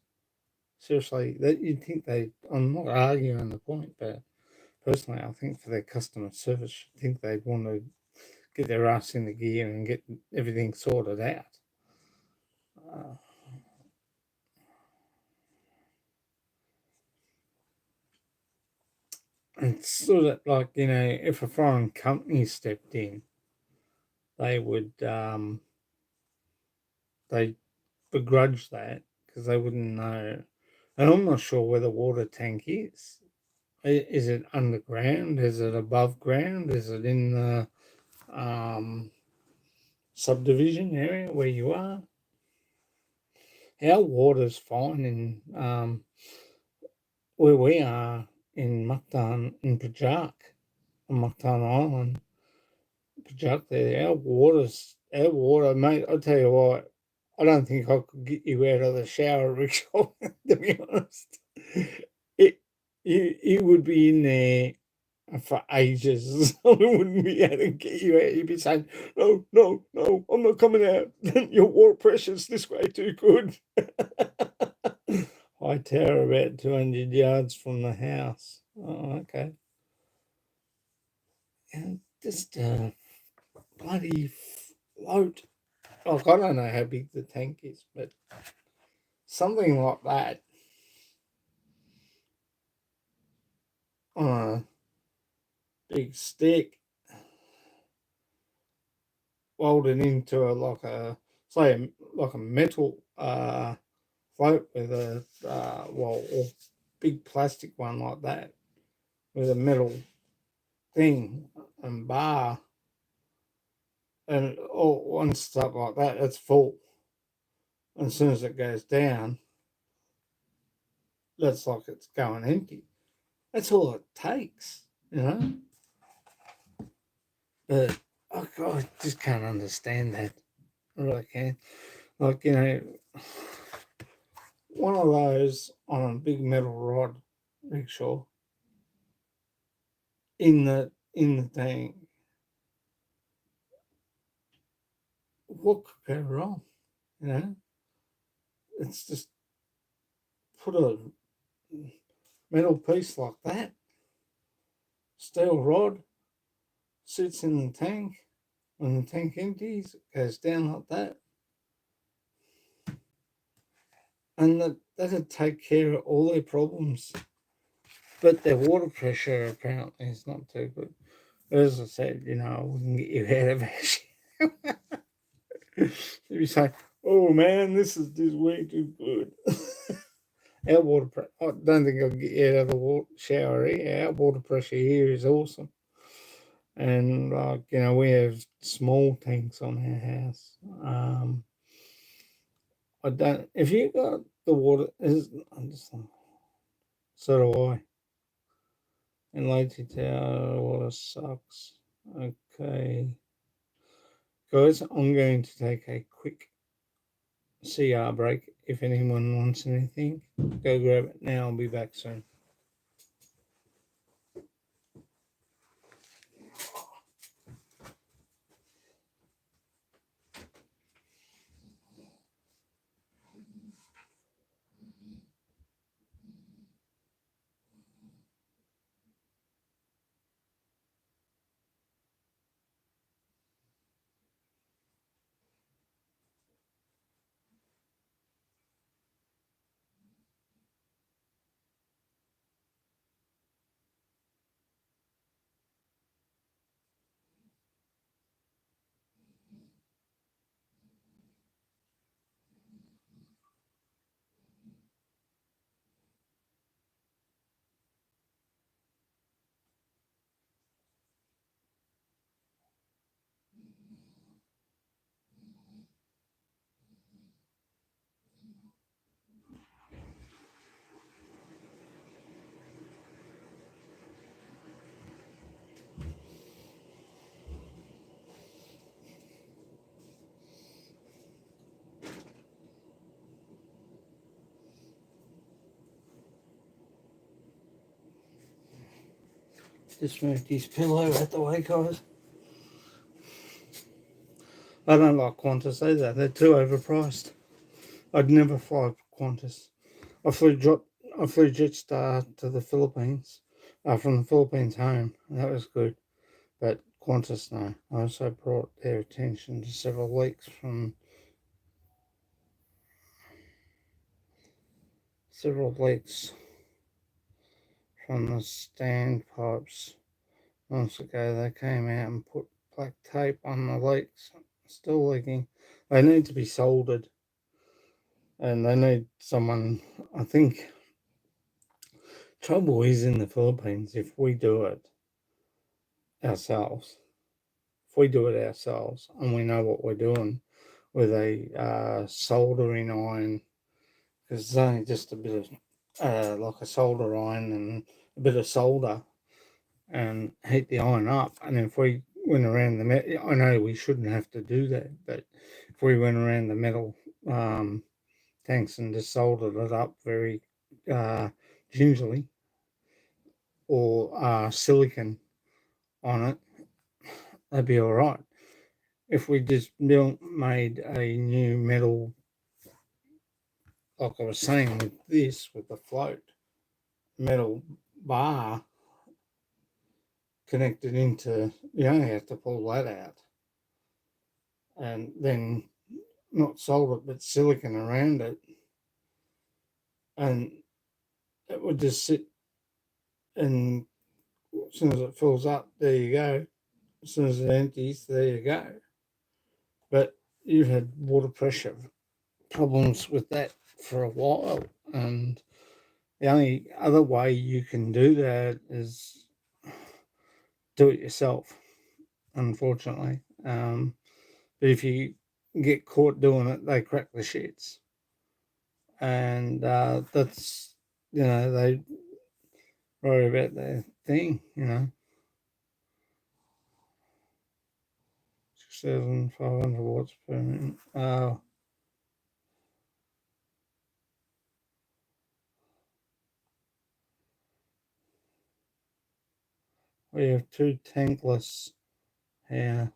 Seriously, that you'd think they. I'm not arguing the point, but personally, I think for their customer service, you'd think they'd want to get their ass in the gear and get everything sorted out. Uh, it's sort of like if a foreign company stepped in, they would they begrudge that because they wouldn't know. And I'm not sure where the water tank is. Is it underground? Is it above ground? Is it in the subdivision area where you are? Our water's fine in where we are in Mactan, in Pajak, on Mactan Island. Pajak there, our water, mate, I'll tell you what, I don't think I could get you out of the shower, Rickshaw, to be honest. It, you would be in there for ages. I wouldn't be able to get you out. You'd be saying, no, no, no, I'm not coming out. Your water pressure's this way too good. high tower about 200 yards from the house. Oh, okay. And just a bloody float. Like, I don't know how big the tank is, but something like that on a big stick welded into like a metal float with a or big plastic one like that with a metal thing and bar and all and stuff like that. It's full. And as soon as it goes down, that's like it's going empty. That's all it takes, you know. But I just can't understand that. I really can. Like, one of those on a big metal rod rickshaw in the tank. What could go wrong? You know, it's just put a metal piece like that, steel rod, sits in the tank. When the tank empties, it goes down like that, and that'd take care of all their problems. But their water pressure apparently is not too good. As I said, I wouldn't get you out of it. You say, "Oh man, this is just way too good." Our water pressure, I don't think I'll get you out of the shower here. Our water pressure here is awesome. And, we have small tanks on our house. I don't, if you got the water, I'm just like, so do I. And Lady Tower, water sucks. Okay. Guys, I'm going to take a quick CR break. If anyone wants anything, go grab it now. I'll be back soon. Just moved his pillow out the way, guys. I don't like Qantas either. They're too overpriced. I'd never fly Qantas. I flew Jetstar to the Philippines, from the Philippines home. And that was good. But Qantas, no. I also brought their attention to several leaks from the standpipes. Months ago, they came out and put black tape on the leaks. Still leaking. They need to be soldered. And they need someone, I think, trouble is in the Philippines, if we do it ourselves, and we know what we're doing with a soldering iron, because it's only just a bit of like a solder iron and a bit of solder, and heat the iron up. And if we went around the metal, I know we shouldn't have to do that, but if we went around the metal tanks and just soldered it up very gingerly, or silicon on it, that'd be all right. If we just made a new metal like I was saying with this, with the float metal bar connected into, you only have to pull that out and then not solder it, but silicon around it, and it would just sit. And as soon as it fills up, there you go. As soon as it empties, there you go. But you've had water pressure problems with that for a while, and the only other way you can do that is do it yourself, unfortunately. But if you get caught doing it, they crack the shits, and that's, they worry about their thing. 6,500 watts per minute. We have two tankless here.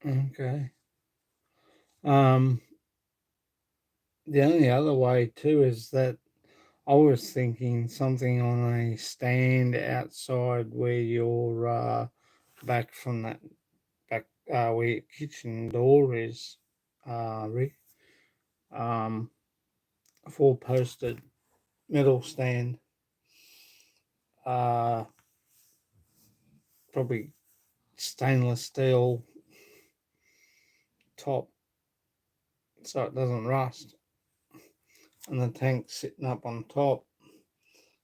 Okay. Um, the only other way too is that I was thinking something on a stand outside where you're back from that back where your kitchen door is, Rick. Um, a four-posted metal stand, uh, probably stainless steel top, so it doesn't rust, and the tank sitting up on top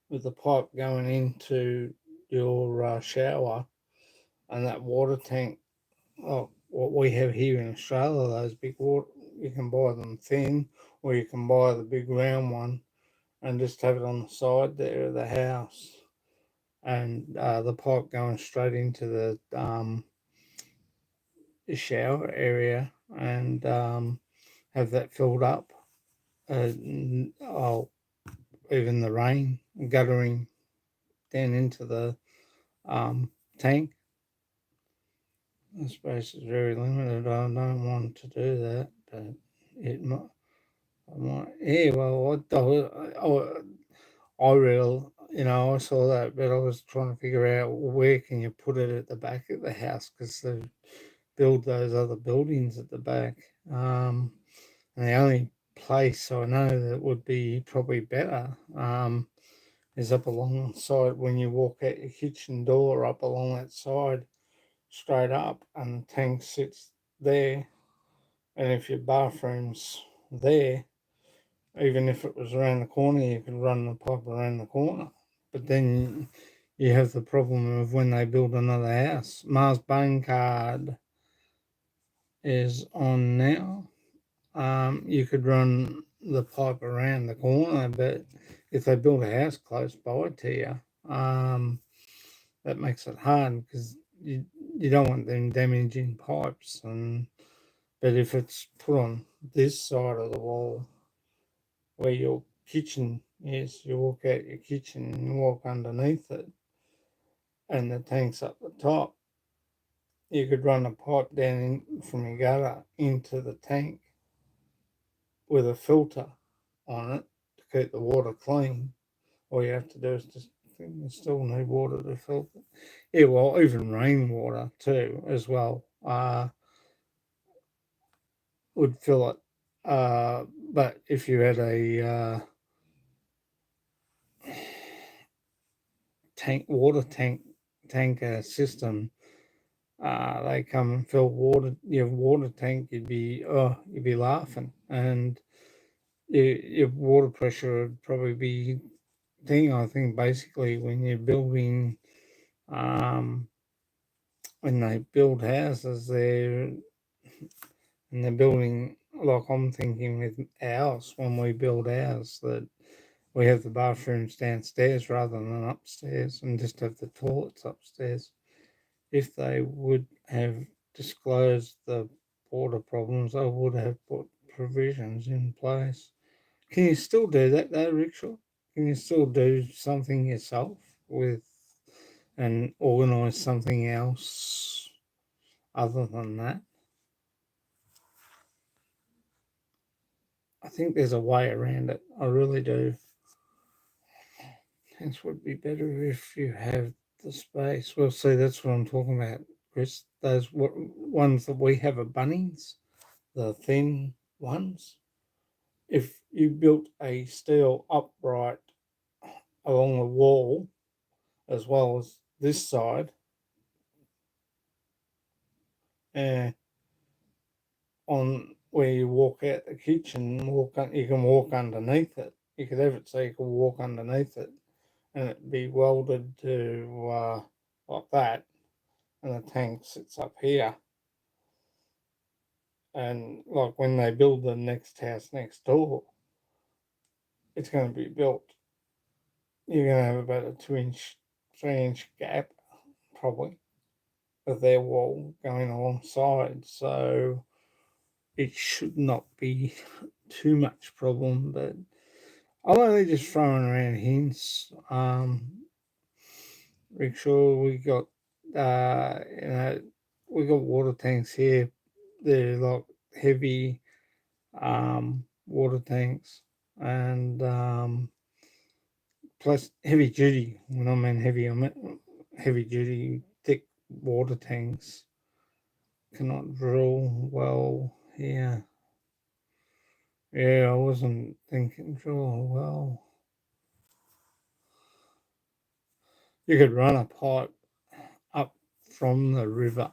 with the pipe going into your shower, and that water tank. Oh, what we have here in Australia, those big water, you can buy them thin, or you can buy the big round one and just have it on the side there of the house, and the pipe going straight into the shower area, and have that filled up. Oh, even the rain guttering down into the tank. The space is very limited. I don't want to do that, but it might. I might. Yeah, well, I real, I saw that, but I was trying to figure out where can you put it at the back of the house because they build those other buildings at the back. And the only place I know that would be probably better is up along the side when you walk out your kitchen door, up along that side, straight up, and the tank sits there. And if your bathroom's there, even if it was around the corner, you could run the pipe around the corner. But then you have the problem of when they build another house. Mars Bone card is on now. You could run the pipe around the corner, but if they build a house close by to you, that makes it hard because you don't want them damaging pipes. But if it's put on this side of the wall where your kitchen is, you walk out your kitchen and you walk underneath it, and the tank's up the top, you could run a pipe down from your gutter into the tank with a filter on it to keep the water clean. All you have to do is just, you still need water to filter. Yeah, well, even rainwater too, as well, would fill it. But if you had a water tanker system, they come and fill your water tank. You'd be laughing, and your water pressure would probably be thing. I think basically when you're building, um, when they build houses, they're building like I'm thinking with ours when we build ours that we have the bathrooms downstairs rather than upstairs and just have the toilets upstairs. If they would have disclosed the border problems, I would have put provisions in place. Can you still do that though, Rickshaw? Can you still do something yourself with and organise something else other than that? I think there's a way around it. I really do. Things would be better if you have the space. Well, see, that's what I'm talking about, Chris. Those ones that we have at Bunnings, the thin ones. If you built a steel upright along the wall, as well as this side, and on where you walk out the kitchen, you can walk underneath it. You could have it so you could walk underneath it, and it'd be welded to like that, and the tank sits up here. And like when they build the next house next door, it's going to be built. You're going to have about a 2 inch, 3 inch gap, probably, with their wall going alongside. So it should not be too much problem. But I'm only just throwing around hints. Rickshaw, we got water tanks here. They're like heavy water tanks and plus heavy duty. When I mean heavy, I mean heavy duty, thick water tanks. Cannot drill well here. Yeah, I wasn't thinking drill well. You could run a pipe up from the river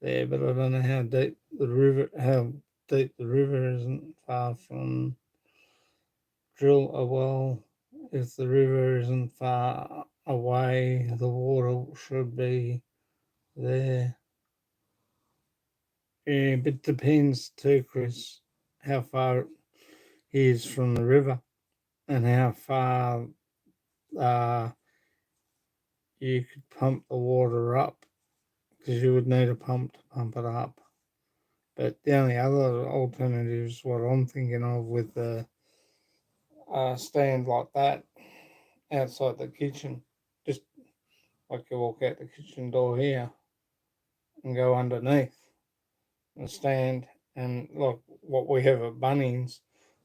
there, but I don't know how deep the river isn't far from drill a well. If the river isn't far away, the water should be there. Yeah, but it depends too, Chris, how far it is from the river and how far uh, you could pump the water up because you would need a pump to pump it up. But the only other alternative is what I'm thinking of with the stand like that outside the kitchen, just like you walk out the kitchen door here and go underneath and stand, and like what we have at Bunnings,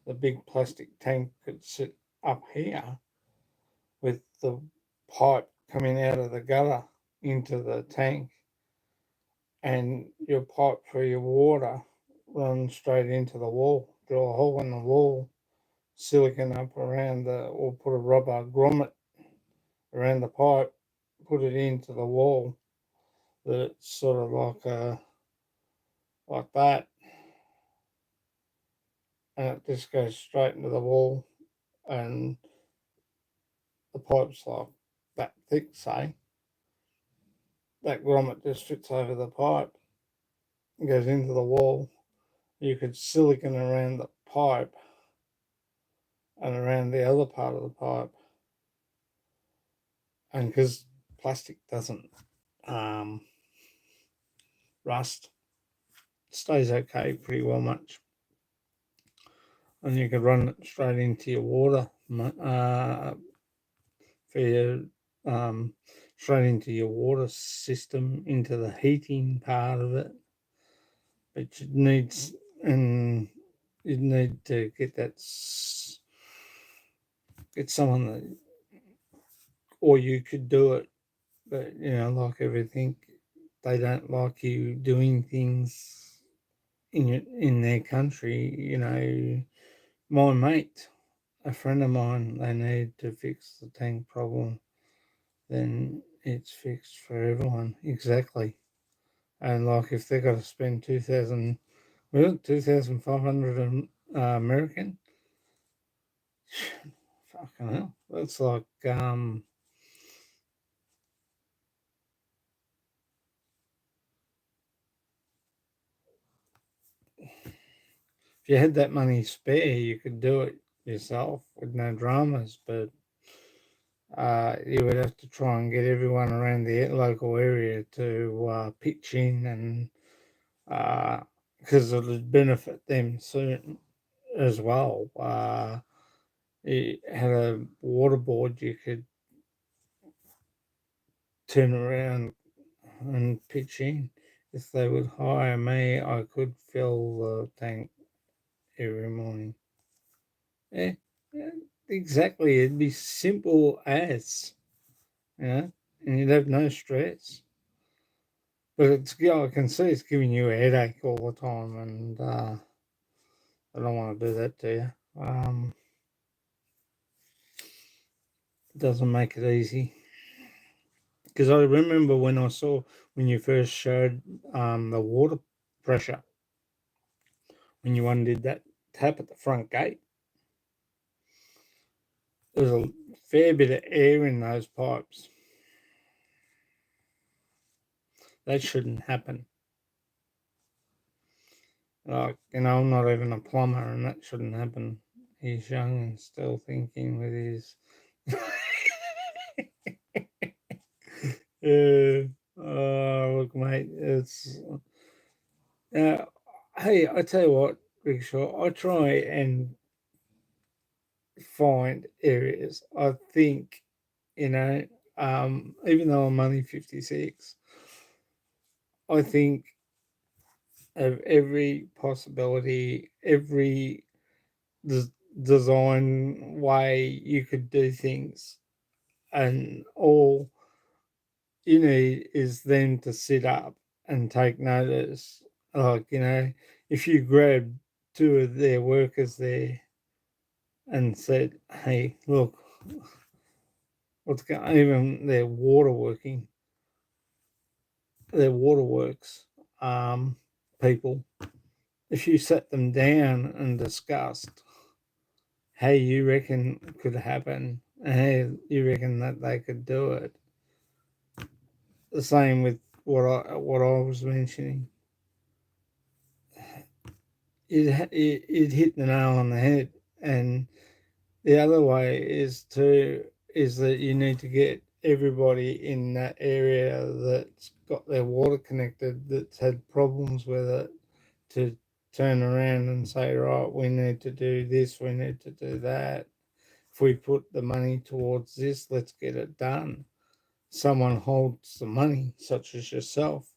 the big plastic tank could sit up here with the pipe coming out of the gutter into the tank, and your pipe for your water runs straight into the wall. Drill a hole in the wall, silicon up around or put a rubber grommet around the pipe, put it into the wall. That it's sort of like that, and it just goes straight into the wall, and the pipe's like that thick, say. That grommet just fits over the pipe and goes into the wall. You could silicon around the pipe and around the other part of the pipe. And because plastic doesn't um, rust, stays okay pretty well much. And you could run it straight into your water for your straight into your water system, into the heating part of it. But and you'd need to get someone that, or you could do it. But like everything, they don't like you doing things in their country. My mate, a friend of mine, they need to fix the tank problem. Then it's fixed for everyone exactly. And like if they got to spend 2,500 American, fucking hell, that's like if you had that money spare, you could do it. yourself with no dramas, but you would have to try and get everyone around the local area to pitch in, and because it would benefit them soon as well. You had a water board, you could turn around and pitch in. If they would hire me, I could fill the tank every morning. Yeah, yeah, exactly. It'd be simple as, and you'd have no stress. But I can see it's giving you a headache all the time, and I don't want to do that to you. It doesn't make it easy. Because I remember when you first showed the water pressure, when you undid that tap at the front gate, there was a fair bit of air in those pipes. That shouldn't happen. I'm not even a plumber, and that shouldn't happen. He's young and still thinking with his. Yeah. Look, mate, it's. Uh, hey, I tell you what, Rickshaw, I try and find areas. I think, you know, even though I'm only 56, I think of every possibility, every des- design way you could do things, and all you need is them to sit up and take notice. Like, if you grab two of their workers there and said, "Hey, look, what's going?" Even their waterworks people. If you sat them down and discussed how you reckon it could happen, and how you reckon that they could do it, the same with what I was mentioning, it hit the nail on the head. And the other way is that you need to get everybody in that area that's got their water connected, that's had problems with it, to turn around and say, right, we need to do this, we need to do that. If we put the money towards this, let's get it done. Someone holds the money, such as yourself,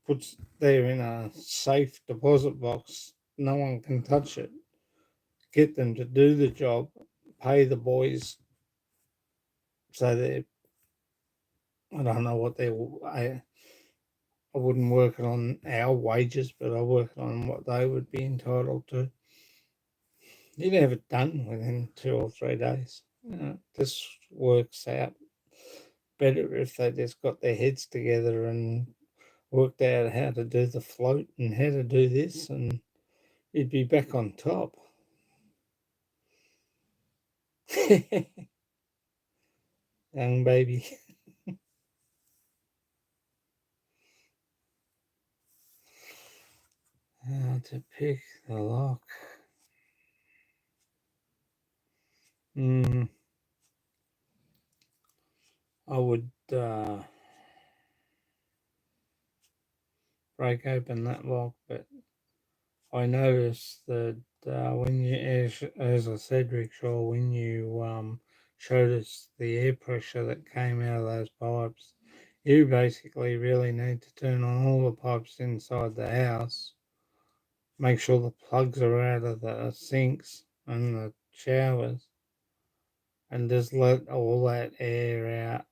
puts there in a safe deposit box. No one can touch it. Get them to do the job, pay the boys so they're, I don't know what I wouldn't work it on our wages, but I work it on what they would be entitled to. You'd have it done within 2 or 3 days. This works out better if they just got their heads together and worked out how to do the float and how to do this, and you'd be back on top. Young baby. How to pick the lock. I would break open that lock, but I noticed that when you, as I said, Rickshaw, when you showed us the air pressure that came out of those pipes, you basically really need to turn on all the pipes inside the house, make sure the plugs are out of the sinks and the showers, and just let all that air out.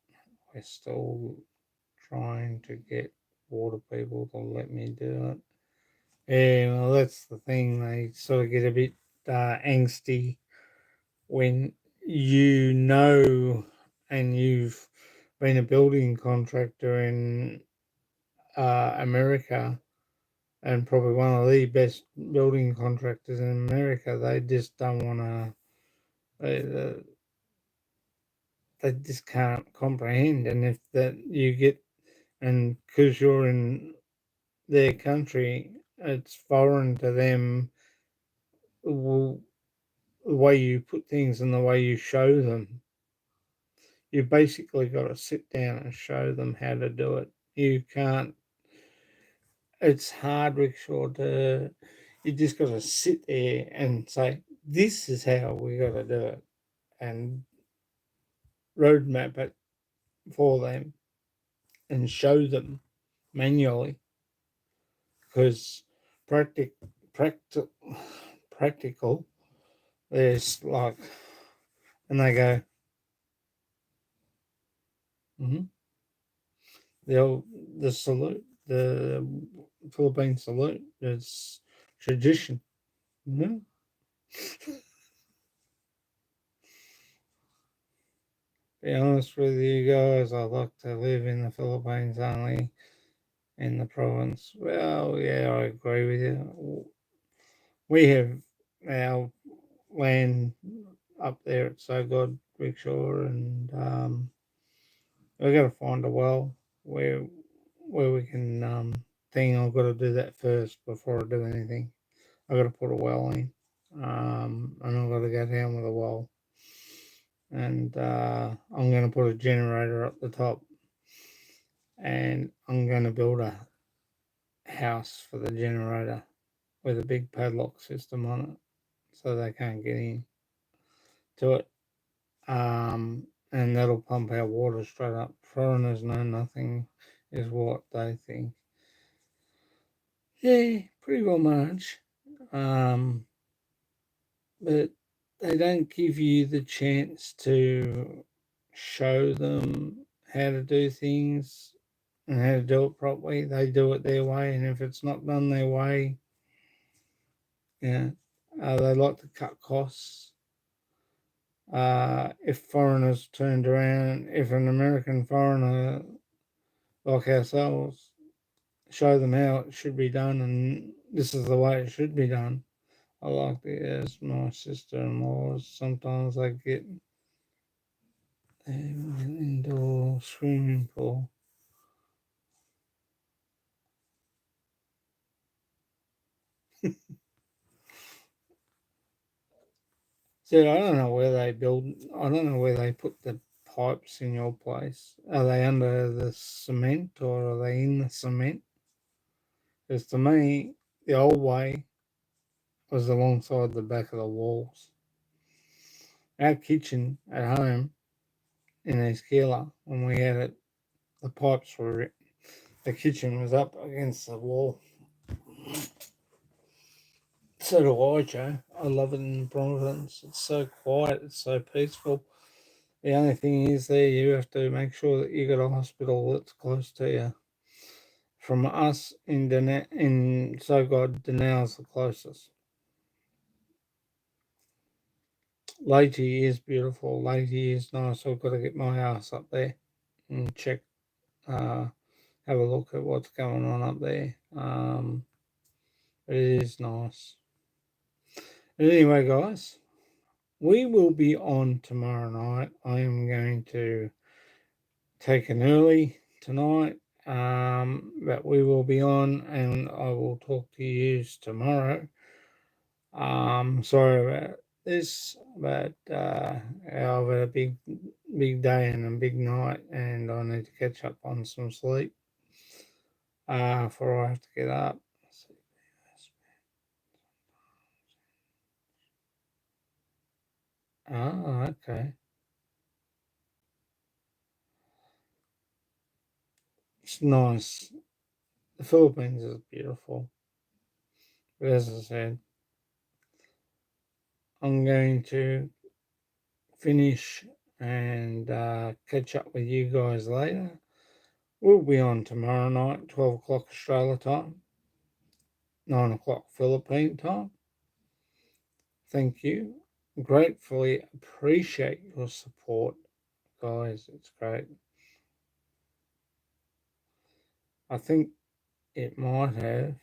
We're still trying to get water people to let me do it. Yeah, well, that's the thing. They sort of get a bit angsty when and you've been a building contractor in America, and probably one of the best building contractors in America. They just don't want to. They just can't comprehend. And if that you get, and because you're in their country, it's foreign to them. Well, the way you put things and the way you show them. You basically got to sit down and show them how to do it. You can't. It's hard, Rickshaw, to. You just got to sit there and say, "This is how we got to do it," and roadmap it for them and show them manually, because practic, practi- practical, there's like, and they go, mm-hmm, the the salute, the Philippine salute, it's tradition. Mm-hmm. Be honest with you guys, I like to live in the Philippines only, in the province. Well, yeah, I agree with you. We have our land up there at So Good, Rickshaw, and we got to find a well where we can thing. I've got to do that first before I do anything. I got to put a well in, and I've got to go down with a well, and I'm going to put a generator up the top, and I'm going to build a house for the generator with a big padlock system on it, so they can't get in to it. And that'll pump our water straight up. Foreigners know nothing, is what they think. Yeah, pretty well much. Um, but they don't give you the chance to show them how to do things and how to do it properly. They do it their way, and if it's not done their way, yeah, they like to cut costs. If foreigners turned around, if an American foreigner like ourselves show them how it should be done, and this is the way it should be done. I like it as my sister-in-laws. Sometimes I get an indoor swimming pool. See, I don't know where they build. I don't know where they put the pipes in your place. Are they under the cement or are they in the cement? Because to me, the old way was alongside the back of the walls. Our kitchen at home in East Keeler, when we had it, the pipes were, the kitchen was up against the wall. So do I, Joe. I love it in Providence. It's so quiet, it's so peaceful. The only thing is there you have to make sure that you got a hospital that's close to you. From us in So God, Danau's the closest. Leahy is beautiful. Leahy is nice. I've got to get my ass up there and check, have a look at what's going on up there. It is nice. But anyway, guys, we will be on tomorrow night. I am going to take an early tonight, but we will be on, and I will talk to you tomorrow. Sorry about this, but I've had a big day and a big night, and I need to catch up on some sleep before I have to get up. Oh, okay. It's nice. The Philippines is beautiful. But as I said, I'm going to finish and catch up with you guys later. We'll be on tomorrow night, 12 o'clock Australia time, 9 o'clock Philippine time. Thank you. Gratefully appreciate your support, guys. It's great. I think it might have.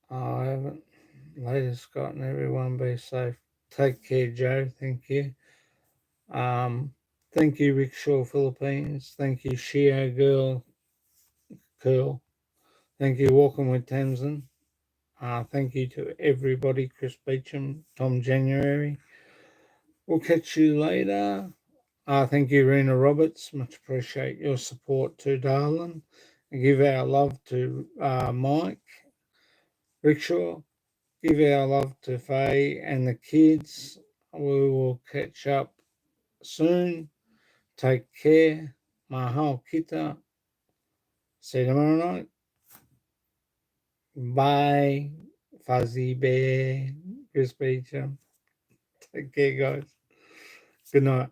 I haven't. Later, Scott, and everyone be safe. Take care, Joe. Thank you. Um, Thank you, Rickshaw Philippines. Thank you, Shio Girl. Cool. Thank you, Walking with Tamsin. Thank you to everybody, Chris Beecham, Tom January. We'll catch you later. Thank you, Rena Roberts. Much appreciate your support too, darling. And give our love to Mike Rickshaw. Give our love to Faye and the kids. We will catch up soon. Take care. Mahau kita. See you tomorrow night. Bye. Fuzzy Bear. Chris Beecham. Take care, guys. Good night.